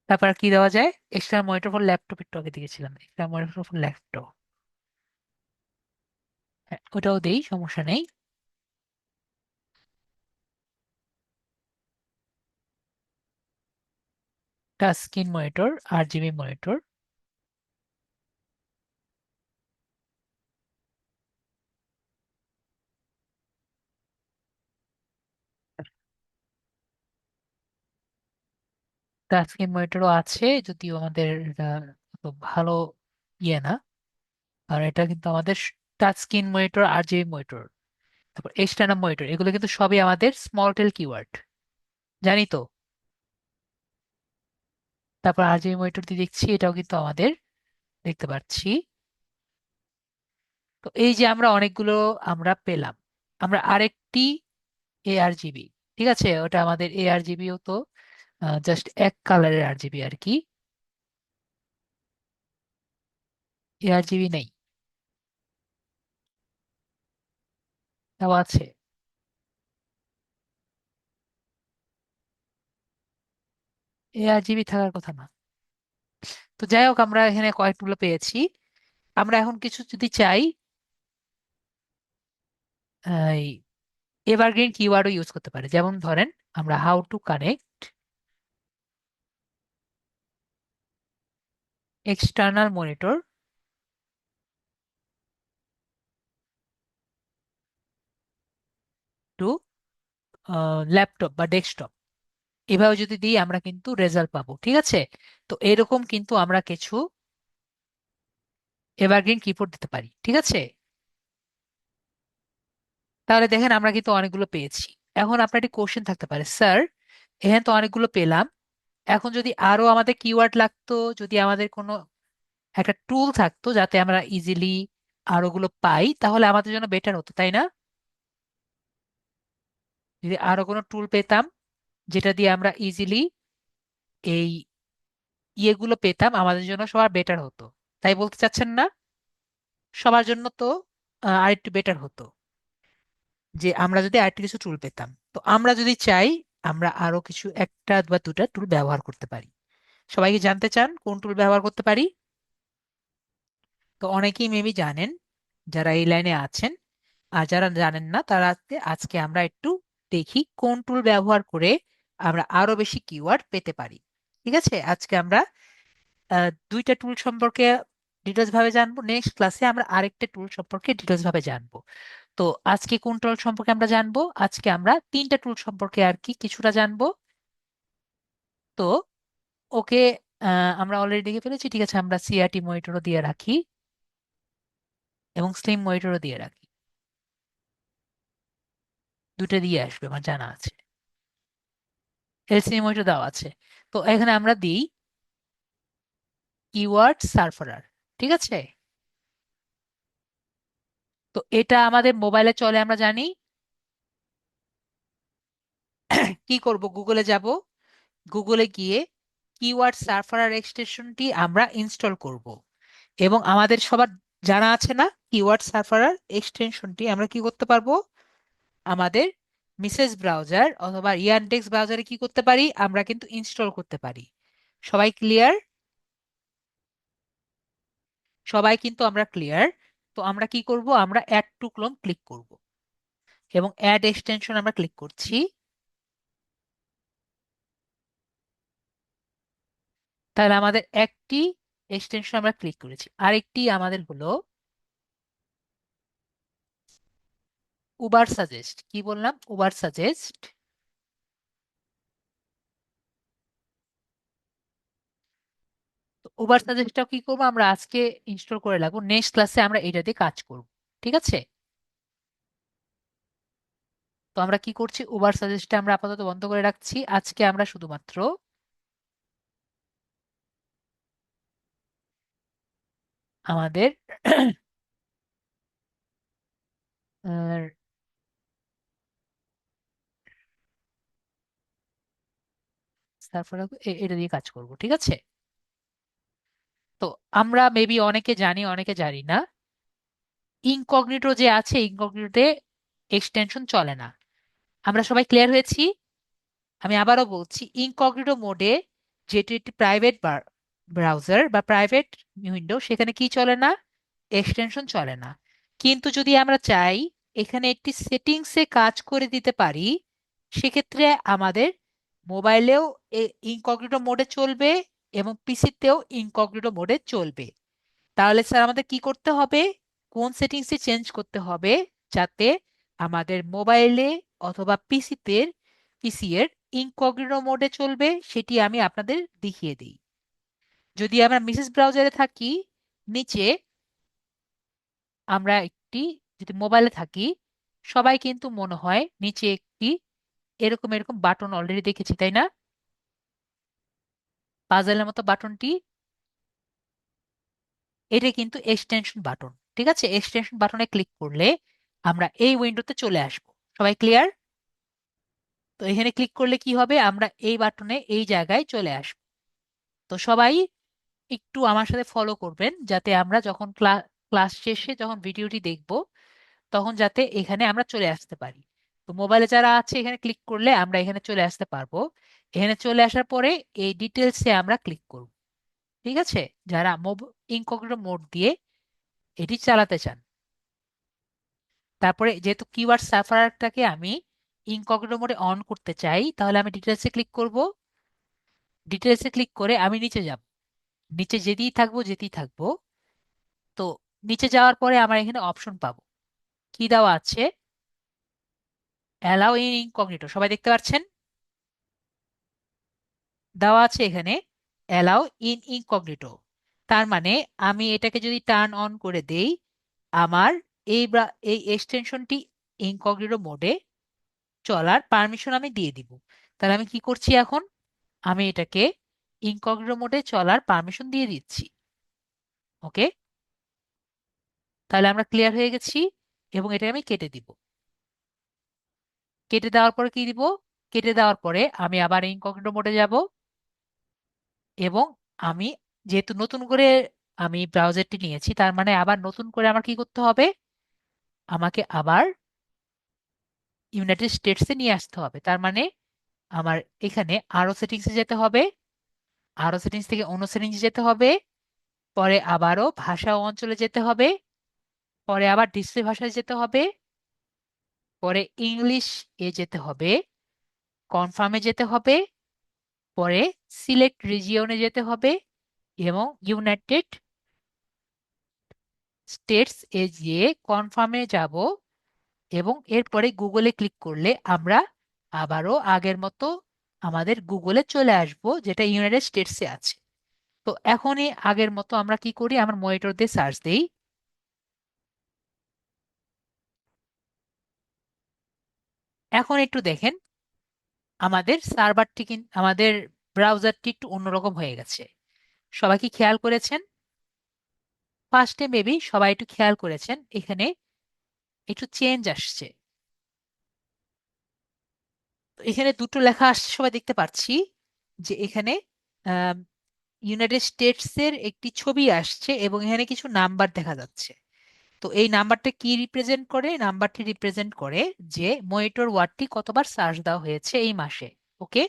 তারপর আর কি দেওয়া যায়? এক্সটার্নাল মনিটর ফর ল্যাপটপ, একটু আগে দিয়েছিলাম এক্সটার্নাল মনিটর ফর ল্যাপটপ। হ্যাঁ, ওটাও দেই, সমস্যা নেই। Touch screen monitor, RGB monitor. Touch screen মনিটরও আছে, যদিও আমাদের এটা অত ভালো ইয়ে না, আর এটা কিন্তু আমাদের touch screen monitor, RGB monitor, তারপর এক্সটার্নাল মনিটর, এগুলো কিন্তু সবই আমাদের স্মল টেল কিওয়ার্ড, জানি তো। তারপর RGB মনিটর দিয়ে দেখছি, এটাও কিন্তু আমাদের দেখতে পাচ্ছি। তো এই যে আমরা অনেকগুলো আমরা পেলাম। আমরা আরেকটি ARGB, ঠিক আছে, ওটা আমাদের ARGBও তো জাস্ট এক কালারের RGB আর কি। ARGB নেই, তাও আছে। ARGB থাকার কথা না। তো যাই হোক, আমরা এখানে কয়েকগুলো পেয়েছি। আমরা এখন কিছু যদি চাই, এই এভারগ্রিন কিওয়ার্ডও ইউজ করতে পারি। যেমন ধরেন, আমরা how to connect external monitor to laptop বা ডেস্কটপ, এভাবে যদি দিই আমরা কিন্তু রেজাল্ট পাবো। ঠিক আছে, তো এরকম কিন্তু আমরা কিছু এভারগ্রিন কিবোর্ড দিতে পারি। ঠিক আছে, তাহলে দেখেন আমরা কিন্তু অনেকগুলো পেয়েছি। এখন আপনার একটি কোশ্চেন থাকতে পারে, স্যার এখানে তো অনেকগুলো পেলাম, এখন যদি আরো আমাদের কিওয়ার্ড লাগতো, যদি আমাদের কোনো একটা টুল থাকতো যাতে আমরা ইজিলি আরোগুলো পাই, তাহলে আমাদের জন্য বেটার হতো, তাই না? যদি আরো কোনো টুল পেতাম যেটা দিয়ে আমরা ইজিলি এই ইয়েগুলো পেতাম, আমাদের জন্য সবার বেটার হতো। তাই বলতে চাচ্ছেন না? সবার জন্য তো আরেকটু বেটার হতো যে আমরা যদি আরেকটু কিছু টুল পেতাম। তো আমরা যদি চাই, আমরা আরো কিছু একটা বা দুটা টুল ব্যবহার করতে পারি। সবাই কি জানতে চান কোন টুল ব্যবহার করতে পারি? তো অনেকেই মেবি জানেন, যারা এই লাইনে আছেন। আর যারা জানেন না তারা আজকে আজকে আমরা একটু দেখি কোন টুল ব্যবহার করে আমরা আরো বেশি কিওয়ার্ড পেতে পারি। ঠিক আছে, আজকে আমরা দুইটা টুল সম্পর্কে ডিটেলস ভাবে জানবো, নেক্সট ক্লাসে আমরা আরেকটা টুল সম্পর্কে ডিটেলস ভাবে জানবো। তো আজকে কোন টুল সম্পর্কে আমরা জানবো? আজকে আমরা তিনটা টুল সম্পর্কে আর কি কিছুটা জানবো। তো ওকে, আমরা অলরেডি দেখে ফেলেছি, ঠিক আছে, আমরা সিআরটি মনিটরও দিয়ে রাখি এবং স্লিম মনিটরও দিয়ে রাখি, দুটো দিয়ে আসবে আমার জানা আছে। এলসিএম মনিটর দেওয়া আছে। তো এখানে আমরা দিই কিওয়ার্ড সার্ফারার। ঠিক আছে, তো এটা আমাদের মোবাইলে চলে আমরা জানি। কি করব, গুগলে যাব, গুগলে গিয়ে কিওয়ার্ড সার্ফারার এক্সটেনশনটি আমরা ইনস্টল করব। এবং আমাদের সবার জানা আছে না, কিওয়ার্ড সার্ফারার এক্সটেনশনটি আমরা কি করতে পারবো? আমাদের মিসেস ব্রাউজার অথবা ইয়ানডেক্স ব্রাউজারে কি করতে পারি? আমরা কিন্তু ইনস্টল করতে পারি। সবাই ক্লিয়ার? সবাই কিন্তু আমরা ক্লিয়ার। তো আমরা কি করব, আমরা অ্যাড টু ক্লোন ক্লিক করব এবং অ্যাড এক্সটেনশন আমরা ক্লিক করছি। তাহলে আমাদের একটি এক্সটেনশন আমরা ক্লিক করেছি, আরেকটি আমাদের হলো উবার সাজেস্ট। কি বললাম? Uber suggest. তো উবার সাজেস্টটা কি করবো, আমরা আজকে ইনস্টল করে রাখবো, নেক্সট ক্লাসে আমরা এটা দিয়ে কাজ করব। ঠিক আছে, তো আমরা কি করছি, উবার সাজেস্টটা আমরা আপাতত বন্ধ করে রাখছি। আজকে আমরা শুধুমাত্র আমাদের তারপরে এটা দিয়ে কাজ করব। ঠিক আছে, তো আমরা মেবি অনেকে জানি অনেকে জানি না, ইনকগনিটো যে আছে, ইনকগনিটোতে এক্সটেনশন চলে না। আমরা সবাই ক্লিয়ার হয়েছি? আমি আবারও বলছি, ইনকগনিটো মোডে, যেটি একটি প্রাইভেট ব্রাউজার বা প্রাইভেট উইন্ডো, সেখানে কি চলে না? এক্সটেনশন চলে না। কিন্তু যদি আমরা চাই এখানে একটি সেটিংসে কাজ করে দিতে পারি, সেক্ষেত্রে আমাদের মোবাইলেও ইনকগনিটো মোডে চলবে এবং পিসিতেও ইনকগনিটো মোডে চলবে। তাহলে স্যার আমাদের কি করতে হবে, কোন সেটিংসে চেঞ্জ করতে হবে যাতে আমাদের মোবাইলে অথবা পিসি এর ইনকগনিটো মোডে চলবে, সেটি আমি আপনাদের দেখিয়ে দিই। যদি আমরা মিসেস ব্রাউজারে থাকি, নিচে আমরা একটি, যদি মোবাইলে থাকি, সবাই কিন্তু মনে হয় নিচে একটি এরকম এরকম বাটন অলরেডি দেখেছি, তাই না? পাজলের মতো বাটনটি, এটা কিন্তু এক্সটেনশন বাটন। ঠিক আছে, এক্সটেনশন বাটনে ক্লিক করলে আমরা এই উইন্ডোতে চলে আসব। সবাই ক্লিয়ার? তো এখানে ক্লিক করলে কি হবে, আমরা এই বাটনে এই জায়গায় চলে আসব। তো সবাই একটু আমার সাথে ফলো করবেন, যাতে আমরা যখন ক্লাস শেষে যখন ভিডিওটি দেখব তখন যাতে এখানে আমরা চলে আসতে পারি। তো মোবাইলে যারা আছে এখানে ক্লিক করলে আমরা এখানে চলে আসতে পারবো। এখানে চলে আসার পরে এই ডিটেলসে আমরা ক্লিক করব। ঠিক আছে, যারা ইনকগনিটো মোড দিয়ে এটি চালাতে চান। তারপরে যেহেতু কিওয়ার্ড সার্ভারটাকে আমি ইনকগনিটো মোডে অন করতে চাই, তাহলে আমি ডিটেলসে ক্লিক করব। ডিটেলসে ক্লিক করে আমি নিচে যাব, নিচে যেতেই থাকবো। তো নিচে যাওয়ার পরে আমার এখানে অপশন পাবো, কি দেওয়া আছে, অ্যালাউ ইন ইনকগনিটো। সবাই দেখতে পাচ্ছেন দেওয়া আছে এখানে অ্যালাউ ইন ইনকগনিটো। তার মানে আমি এটাকে যদি টার্ন অন করে দেই, আমার এই এক্সটেনশনটি ইনকগনিটো মোডে চলার পারমিশন আমি দিয়ে দিব। তাহলে আমি কি করছি এখন, আমি এটাকে ইনকগনিটো মোডে চলার পারমিশন দিয়ে দিচ্ছি। ওকে, তাহলে আমরা ক্লিয়ার হয়ে গেছি এবং এটা আমি কেটে দিব। কেটে দেওয়ার পরে কি দিব, কেটে দেওয়ার পরে আমি আবার ইনকগনিটো মোডে যাব এবং আমি যেহেতু নতুন করে আমি ব্রাউজারটি নিয়েছি, তার মানে আবার নতুন করে আমার কি করতে হবে, আমাকে আবার ইউনাইটেড স্টেটসে নিয়ে আসতে হবে। তার মানে আমার এখানে আরো সেটিংসে যেতে হবে, আরো সেটিংস থেকে অন্য সেটিংসে যেতে হবে, পরে আবারও ভাষা ও অঞ্চলে যেতে হবে, পরে আবার ডিসপ্লে ভাষায় যেতে হবে, পরে ইংলিশ এ যেতে হবে, কনফার্মে যেতে হবে, পরে সিলেক্ট রিজিয়নে যেতে হবে এবং ইউনাইটেড স্টেটস এ গিয়ে কনফার্মে যাব এবং এরপরে গুগলে ক্লিক করলে আমরা আবারও আগের মতো আমাদের গুগলে চলে আসব, যেটা ইউনাইটেড স্টেটসে আছে। তো এখনই আগের মতো আমরা কি করি, আমার মনিটর দিয়ে সার্চ দেই। এখন একটু দেখেন আমাদের সার্ভারটি কিন্তু আমাদের ব্রাউজারটি একটু অন্যরকম হয়ে গেছে। সবাই কি খেয়াল করেছেন? ফার্স্টে মেবি সবাই একটু খেয়াল করেছেন এখানে একটু চেঞ্জ আসছে। তো এখানে দুটো লেখা আসছে, সবাই দেখতে পাচ্ছি যে এখানে ইউনাইটেড স্টেটস এর একটি ছবি আসছে এবং এখানে কিছু নাম্বার দেখা যাচ্ছে। তো এই নাম্বারটা কি রিপ্রেজেন্ট করে? নাম্বারটি রিপ্রেজেন্ট করে যে মনিটর ওয়ার্ডটি কতবার সার্চ দেওয়া হয়েছে এই মাসে। ওকে,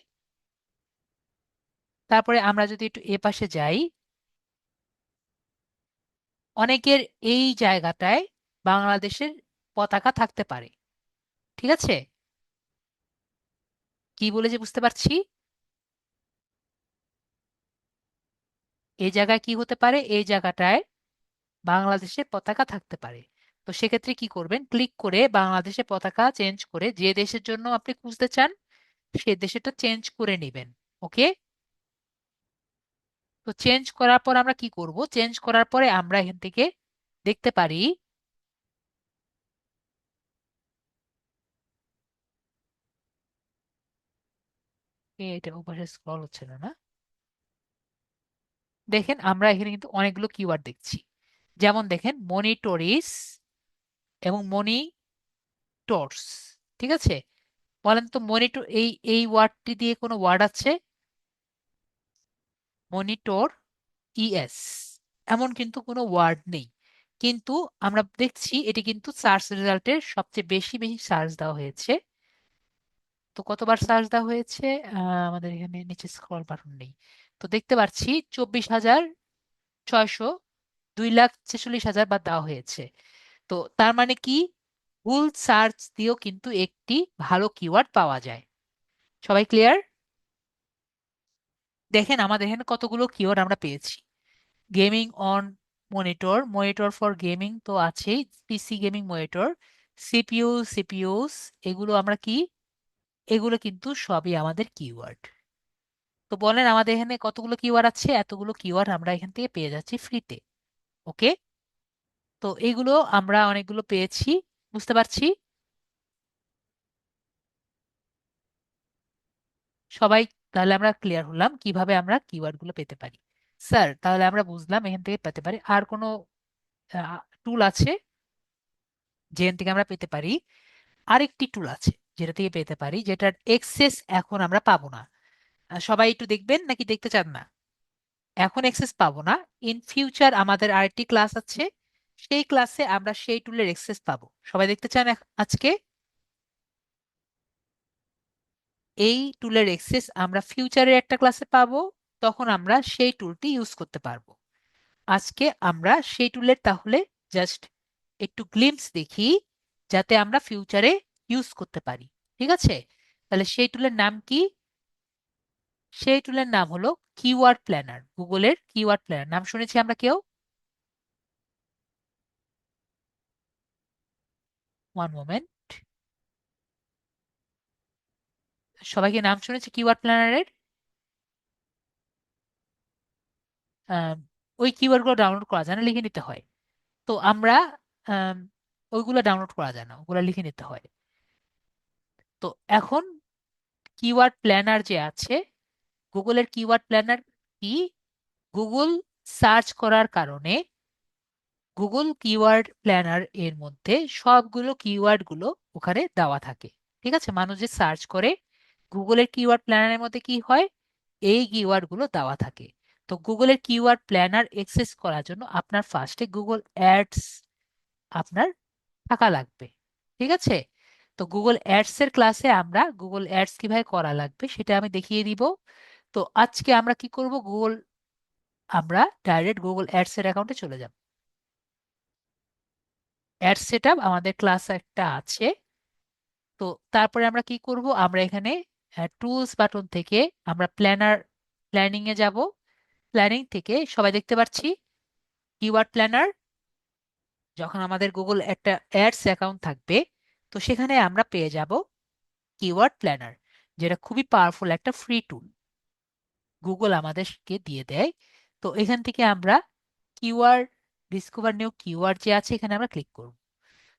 তারপরে আমরা যদি একটু এ পাশে যাই, অনেকের এই জায়গাটায় বাংলাদেশের পতাকা থাকতে পারে। ঠিক আছে, কি বলে যে বুঝতে পারছি, এই জায়গায় কি হতে পারে, এই জায়গাটায় বাংলাদেশের পতাকা থাকতে পারে। তো সেক্ষেত্রে কি করবেন, ক্লিক করে বাংলাদেশের পতাকা চেঞ্জ করে যে দেশের জন্য আপনি খুঁজতে চান সে দেশেটা চেঞ্জ করে নেবেন। ওকে, তো চেঞ্জ করার পর আমরা কি করব, চেঞ্জ করার পরে আমরা এখান থেকে দেখতে পারি, এটা ওপাশে স্ক্রল হচ্ছে না না, দেখেন আমরা এখানে কিন্তু অনেকগুলো কিওয়ার্ড দেখছি। যেমন দেখেন মনিটরিস এবং মনিটরস। ঠিক আছে, বলেন তো মনিটর এই এই ওয়ার্ডটি দিয়ে কোনো ওয়ার্ড আছে? মনিটর ইএস এমন কিন্তু কোনো ওয়ার্ড নেই। কিন্তু আমরা দেখছি এটি কিন্তু সার্চ রেজাল্টের সবচেয়ে বেশি বেশি সার্চ দেওয়া হয়েছে। তো কতবার সার্চ দেওয়া হয়েছে? আমাদের এখানে নিচে স্ক্রল বাটন নেই। তো দেখতে পাচ্ছি 24,600, 2,46,000 বার দেওয়া হয়েছে। তো তার মানে কি, ভুল সার্চ দিয়েও কিন্তু একটি ভালো কিওয়ার্ড পাওয়া যায়। সবাই ক্লিয়ার? দেখেন আমাদের এখানে কতগুলো কিওয়ার্ড আমরা পেয়েছি। Gaming on monitor, monitor for gaming তো আছেই, পিসি গেমিং মনিটর, সিপিইউ, সিপিইউস, এগুলো আমরা কি, এগুলো কিন্তু সবই আমাদের কিওয়ার্ড। তো বলেন আমাদের এখানে কতগুলো কিওয়ার্ড আছে? এতগুলো কিওয়ার্ড আমরা এখান থেকে পেয়ে যাচ্ছি ফ্রিতে। ওকে, তো এগুলো আমরা অনেকগুলো পেয়েছি, বুঝতে পারছি। সবাই তাহলে আমরা ক্লিয়ার হলাম কিভাবে আমরা কিওয়ার্ড গুলো পেতে পারি। স্যার তাহলে আমরা বুঝলাম এখান থেকে পেতে পারি। আর কোনো টুল আছে যেখান থেকে আমরা পেতে পারি? আরেকটি টুল আছে যেটা থেকে পেতে পারি, যেটার এক্সেস এখন আমরা পাবো না। সবাই একটু দেখবেন নাকি দেখতে চান না? এখন এক্সেস পাবো না, ইন ফিউচার আমাদের আরেকটি ক্লাস আছে, সেই ক্লাসে আমরা সেই টুলের এক্সেস পাবো। সবাই দেখতে চান আজকে? এই টুলের এক্সেস আমরা ফিউচারের একটা ক্লাসে পাবো, তখন আমরা সেই টুলটি ইউজ করতে পারবো। আজকে আমরা সেই টুলের তাহলে জাস্ট একটু গ্লিমস দেখি, যাতে আমরা ফিউচারে ইউজ করতে পারি। ঠিক আছে, তাহলে সেই টুলের নাম কি? সেই টুলের নাম হলো কিওয়ার্ড প্ল্যানার। গুগলের কিওয়ার্ড প্ল্যানার নাম শুনেছি আমরা কেউ? ওয়ান মোমেন্ট, সবাইকে নাম শুনেছি কিওয়ার্ড প্ল্যানারের? ওই কিওয়ার্ড গুলো ডাউনলোড করা যায় না, লিখে নিতে হয়। তো আমরা আম, ওইগুলো ডাউনলোড করা যায় না, ওগুলো লিখে নিতে হয়। তো এখন কিওয়ার্ড প্ল্যানার যে আছে, গুগলের কিওয়ার্ড প্ল্যানার কি, গুগল সার্চ করার কারণে গুগল কিওয়ার্ড প্ল্যানার এর মধ্যে সবগুলো কিওয়ার্ড গুলো ওখানে দেওয়া থাকে। ঠিক আছে, মানুষ যে সার্চ করে গুগলের কিওয়ার্ড প্ল্যানারের মধ্যে কি হয়, এই কিওয়ার্ড গুলো দেওয়া থাকে। তো গুগলের কিওয়ার্ড প্ল্যানার অ্যাক্সেস করার জন্য আপনার ফার্স্টে গুগল অ্যাডস আপনার থাকা লাগবে। ঠিক আছে, তো গুগল অ্যাডস এর ক্লাসে আমরা গুগল অ্যাডস কিভাবে করা লাগবে সেটা আমি দেখিয়ে দিব। তো আজকে আমরা কি করব, আমরা ডাইরেক্ট গুগল অ্যাডস এর অ্যাকাউন্টে চলে যাব। অ্যাড সেটআপ আমাদের ক্লাস একটা আছে, তো তারপরে আমরা কি করব, আমরা এখানে টুলস বাটন থেকে আমরা প্ল্যানিং এ যাব। প্ল্যানিং থেকে সবাই দেখতে পাচ্ছি কিওয়ার্ড প্ল্যানার। যখন আমাদের গুগল একটা অ্যাডস অ্যাকাউন্ট থাকবে, তো সেখানে আমরা পেয়ে যাব কিওয়ার্ড প্ল্যানার, যেটা খুবই পাওয়ারফুল একটা ফ্রি টুল গুগল আমাদেরকে দিয়ে দেয়। তো এখান থেকে আমরা কিওয়ার্ড ডিসকভার নিউ কিওয়ার্ড যে আছে এখানে আমরা ক্লিক করব।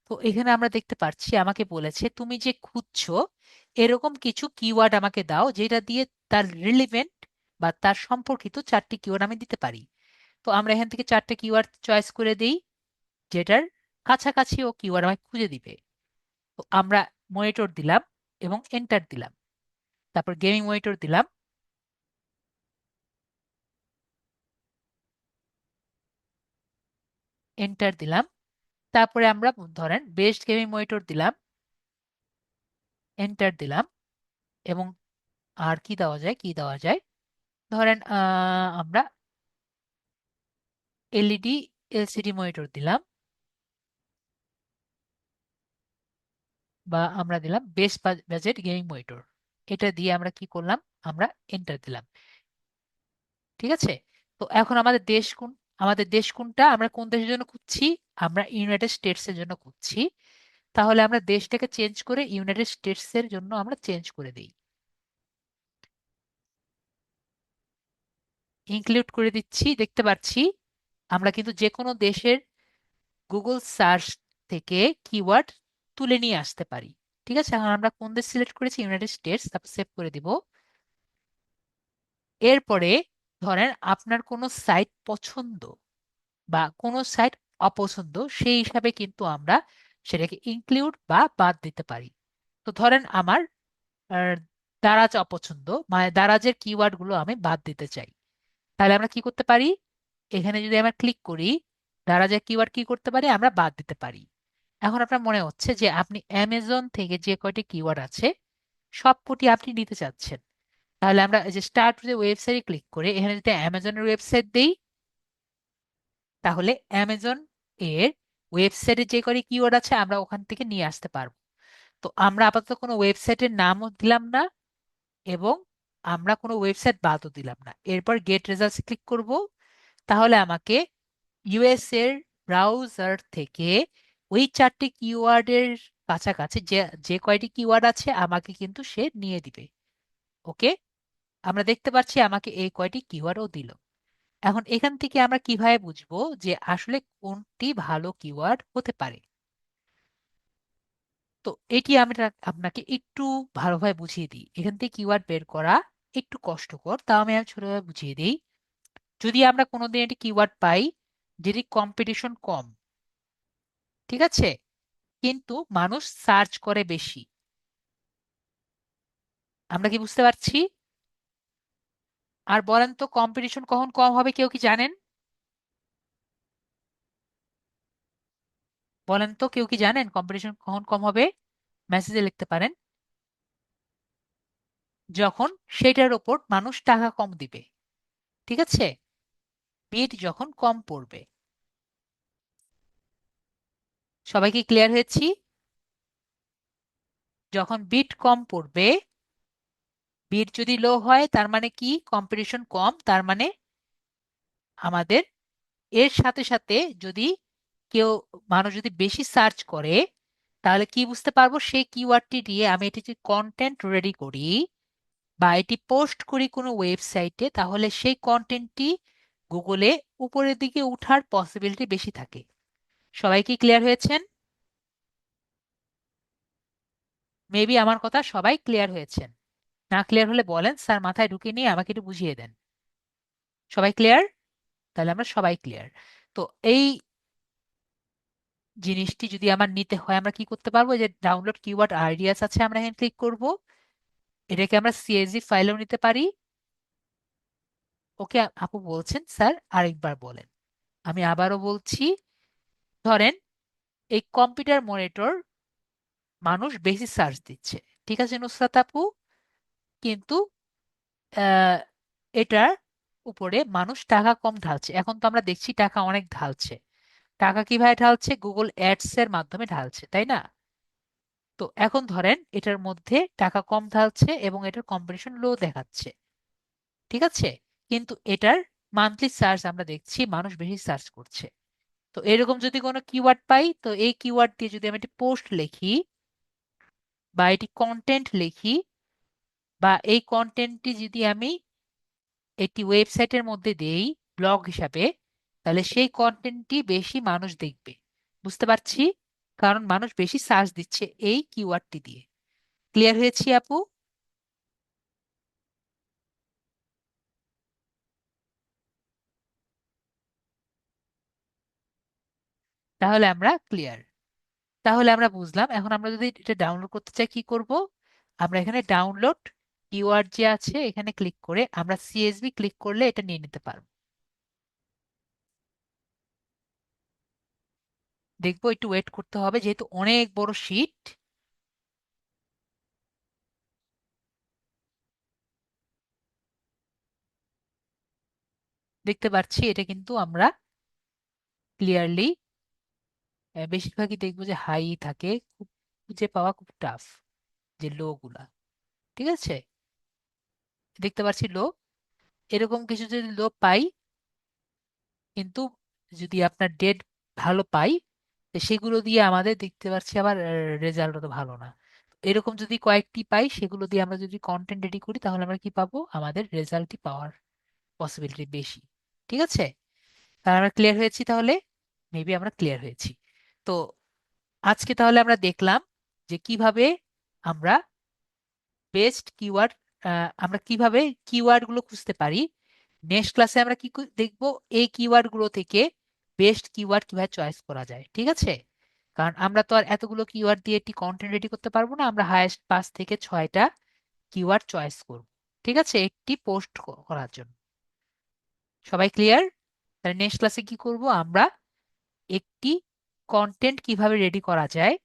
তো এখানে আমরা দেখতে পাচ্ছি আমাকে বলেছে তুমি যে খুঁজছো এরকম কিছু কিওয়ার্ড আমাকে দাও যেটা দিয়ে তার রিলেভেন্ট বা তার সম্পর্কিত 4টি কিওয়ার্ড আমি দিতে পারি। তো আমরা এখান থেকে 4টে কিওয়ার্ড চয়েস করে দিই যেটার কাছাকাছি ও কিওয়ার্ড আমাকে খুঁজে দিবে। তো আমরা মনিটর দিলাম এবং এন্টার দিলাম। তারপর গেমিং মনিটর দিলাম, এন্টার দিলাম। তারপরে আমরা ধরেন বেস্ট গেমিং মনিটর দিলাম, এন্টার দিলাম। এবং আর কি দেওয়া যায়, কি দেওয়া যায়, ধরেন আমরা এলইডি এলসিডি মনিটর দিলাম, বা আমরা দিলাম বেস্ট বাজেট গেমিং মনিটর। এটা দিয়ে আমরা কি করলাম, আমরা এন্টার দিলাম। ঠিক আছে। তো এখন আমাদের দেশ কোনটা, আমরা কোন দেশের জন্য খুঁজছি, আমরা ইউনাইটেড স্টেটস এর জন্য খুঁজছি। তাহলে আমরা দেশটাকে চেঞ্জ করে ইউনাইটেড স্টেটস এর জন্য আমরা চেঞ্জ করে দিই, ইনক্লুড করে দিচ্ছি। দেখতে পাচ্ছি আমরা কিন্তু যে কোনো দেশের গুগল সার্চ থেকে কিওয়ার্ড তুলে নিয়ে আসতে পারি। ঠিক আছে, এখন আমরা কোন দেশ সিলেক্ট করেছি, ইউনাইটেড স্টেটস, তারপর সেভ করে দিব। এরপরে ধরেন আপনার কোনো সাইট পছন্দ বা কোনো সাইট অপছন্দ, সেই হিসাবে কিন্তু আমরা সেটাকে ইনক্লুড বা বাদ দিতে পারি। তো ধরেন আমার আহ, দারাজ অপছন্দ, মানে দারাজের কিওয়ার্ড গুলো আমি বাদ দিতে চাই। তাহলে আমরা কি করতে পারি, এখানে যদি আমরা ক্লিক করি দারাজের কিওয়ার্ড কি করতে পারি, আমরা বাদ দিতে পারি। এখন আপনার মনে হচ্ছে যে আপনি অ্যামাজন থেকে যে কয়টি কিওয়ার্ড আছে সবকটি আপনি নিতে চাচ্ছেন। তাহলে আমরা এই যে স্টার্ট ওয়েবসাইটে ক্লিক করে এখানে যদি অ্যামাজনের ওয়েবসাইট দেই, তাহলে অ্যামাজন এর ওয়েবসাইটে যে কয়টি কিওয়ার্ড আছে আমরা ওখান থেকে নিয়ে আসতে পারবো। তো আমরা আপাতত কোনো ওয়েবসাইটের নামও দিলাম না এবং আমরা কোনো ওয়েবসাইট বাদও দিলাম না। এরপর গেট রেজাল্টস ক্লিক করব। তাহলে আমাকে ইউএস এর ব্রাউজার থেকে ওই 4টি কিওয়ার্ডের কাছাকাছি যে যে কয়টি কিওয়ার্ড আছে আমাকে কিন্তু সে নিয়ে দিবে। ওকে, আমরা দেখতে পাচ্ছি আমাকে এই কয়টি কিওয়ার্ডও দিল। এখন এখান থেকে আমরা কিভাবে বুঝবো যে আসলে কোনটি ভালো কিওয়ার্ড হতে পারে। তো এটি আমরা আপনাকে একটু ভালোভাবে বুঝিয়ে দিই। এখান থেকে কিওয়ার্ড বের করা একটু কষ্টকর, তাও আমি ছোটভাবে বুঝিয়ে দিই। যদি আমরা কোনোদিন একটি কিওয়ার্ড পাই যেটি কম্পিটিশন কম, ঠিক আছে, কিন্তু মানুষ সার্চ করে বেশি, আমরা কি বুঝতে পারছি? আর বলেন তো কম্পিটিশন কখন কম হবে, কেউ কি জানেন? বলেন তো কেউ কি জানেন কম্পিটিশন কখন কম হবে? মেসেজে লিখতে পারেন। যখন সেটার ওপর মানুষ টাকা কম দিবে। ঠিক আছে, বিড যখন কম পড়বে। সবাই কি ক্লিয়ার হয়েছি? যখন বিট কম পড়বে, বিট যদি লো হয় তার মানে কি, কম্পিটিশন কম, তার মানে আমাদের এর সাথে সাথে যদি কেউ মানুষ যদি বেশি সার্চ করে, তাহলে কি বুঝতে পারবো, সেই কিওয়ার্ডটি দিয়ে আমি এটি যদি কন্টেন্ট রেডি করি বা এটি পোস্ট করি কোনো ওয়েবসাইটে, তাহলে সেই কন্টেন্টটি গুগলে উপরের দিকে উঠার পসিবিলিটি বেশি থাকে। সবাই কি ক্লিয়ার হয়েছেন? মেবি আমার কথা সবাই ক্লিয়ার হয়েছেন। না ক্লিয়ার হলে বলেন, স্যার মাথায় ঢুকিয়ে নিয়ে আমাকে একটু বুঝিয়ে দেন। সবাই ক্লিয়ার? তাহলে আমরা সবাই ক্লিয়ার। তো এই জিনিসটি যদি আমার নিতে হয় আমরা কি করতে পারবো, যে ডাউনলোড কিওয়ার্ড আইডিয়াস আছে, আমরা এখানে ক্লিক করব। এটাকে আমরা সিএসভি ফাইলেও নিতে পারি। ওকে, আপু বলছেন স্যার আরেকবার বলেন। আমি আবারও বলছি, ধরেন এই কম্পিউটার মনিটর মানুষ বেশি সার্চ দিচ্ছে, ঠিক আছে নুসরাত আপু, কিন্তু আহ, এটার উপরে মানুষ টাকা কম ঢালছে। এখন তো আমরা দেখছি টাকা অনেক ঢালছে। টাকা কিভাবে ঢালছে, গুগল অ্যাডস এর মাধ্যমে ঢালছে, তাই না? তো এখন ধরেন এটার মধ্যে টাকা কম থাকছে এবং এটার কম্পিটিশন লো দেখাচ্ছে, ঠিক আছে, কিন্তু এটার মান্থলি সার্চ আমরা দেখছি মানুষ বেশি সার্চ করছে। তো এরকম যদি কোনো কিওয়ার্ড পাই, তো এই কিওয়ার্ড দিয়ে যদি আমি একটি পোস্ট লিখি বা এটি কন্টেন্ট লিখি, বা এই কন্টেন্টটি যদি আমি একটি ওয়েবসাইটের মধ্যে দেই ব্লগ হিসাবে, তাহলে সেই কন্টেন্টটি বেশি মানুষ দেখবে। বুঝতে পারছি, কারণ মানুষ বেশি সার্চ দিচ্ছে এই কিওয়ার্ডটি দিয়ে। ক্লিয়ার হয়েছি আপু? তাহলে আমরা ক্লিয়ার, তাহলে আমরা বুঝলাম। এখন আমরা যদি এটা ডাউনলোড করতে চাই কি করব? আমরা এখানে ডাউনলোড কিওয়ার্ড যে আছে এখানে ক্লিক করে আমরা সিএসভি ক্লিক করলে এটা নিয়ে নিতে পারবো। দেখবো, একটু ওয়েট করতে হবে যেহেতু অনেক বড় শিট। দেখতে পাচ্ছি এটা কিন্তু আমরা ক্লিয়ারলি, বেশিরভাগই দেখবো যে হাই থাকে, খুব খুঁজে পাওয়া খুব টাফ যে লো গুলা, ঠিক আছে। দেখতে পাচ্ছি লো, এরকম কিছু যদি লো পাই, কিন্তু যদি আপনার ডেট ভালো পাই, তো সেগুলো দিয়ে আমাদের দেখতে পাচ্ছি আবার রেজাল্ট তো ভালো না। এরকম যদি কয়েকটি পাই সেগুলো দিয়ে আমরা যদি কন্টেন্ট রেডি করি তাহলে আমরা কি পাবো? আমাদের রেজাল্টই পাওয়ার পসিবিলিটি বেশি, ঠিক আছে। তাহলে আমরা ক্লিয়ার হয়েছি, তাহলে মেবি আমরা ক্লিয়ার হয়েছি। তো আজকে তাহলে আমরা দেখলাম যে কিভাবে আমরা বেস্ট কিওয়ার্ড, আমরা কিভাবে কিওয়ার্ড গুলো খুঁজতে পারি। নেক্সট ক্লাসে আমরা কি দেখবো, এই কিওয়ার্ড গুলো থেকে বেস্ট কিওয়ার্ড কিভাবে চয়েস করা যায়, ঠিক আছে। কারণ আমরা তো আর এতগুলো কিওয়ার্ড দিয়ে একটি কন্টেন্ট রেডি করতে পারবো না, আমরা হায়েস্ট 5 থেকে 6টা কিওয়ার্ড চয়েস করব, ঠিক আছে, একটি পোস্ট করার জন্য। সবাই ক্লিয়ার? তাহলে নেক্সট ক্লাসে কি করব আমরা, একটি কন্টেন্ট কিভাবে রেডি করা যায়,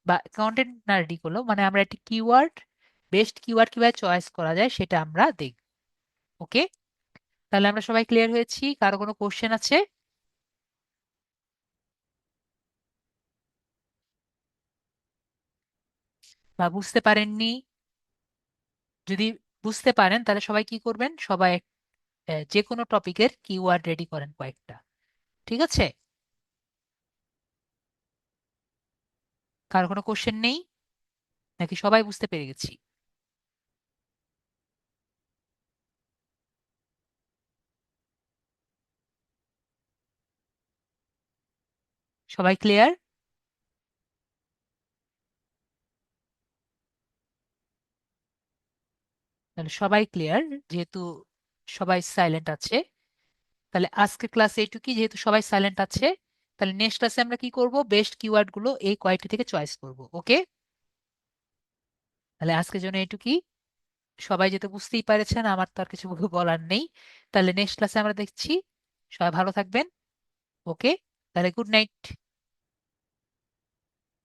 বা কন্টেন্ট না রেডি করলো মানে আমরা একটি কিওয়ার্ড, বেস্ট কিওয়ার্ড কিভাবে চয়েস করা যায় সেটা আমরা দেখব। ওকে, তাহলে আমরা সবাই ক্লিয়ার হয়েছি? কারো কোনো কোশ্চেন আছে বা বুঝতে পারেননি? যদি বুঝতে পারেন তাহলে সবাই কি করবেন, সবাই যে কোনো টপিকের কিওয়ার্ড রেডি করেন কয়েকটা, ঠিক আছে। কারো কোনো কোশ্চেন নেই নাকি সবাই বুঝতে পেরে গেছি? সবাই ক্লিয়ার? তাহলে সবাই ক্লিয়ার, যেহেতু সবাই সাইলেন্ট আছে। তাহলে আজকে ক্লাসে এইটুকুই, যেহেতু সবাই সাইলেন্ট আছে। তাহলে নেক্সট ক্লাসে আমরা কি করব, বেস্ট কিওয়ার্ড গুলো এই কয়েকটি থেকে চয়েস করব। ওকে, তাহলে আজকের জন্য এইটুকুই। সবাই যেহেতু বুঝতেই পারেছেন, আমার তো আর কিছু বলার নেই। তাহলে নেক্সট ক্লাসে আমরা দেখছি। সবাই ভালো থাকবেন। ওকে, তাহলে গুড নাইট।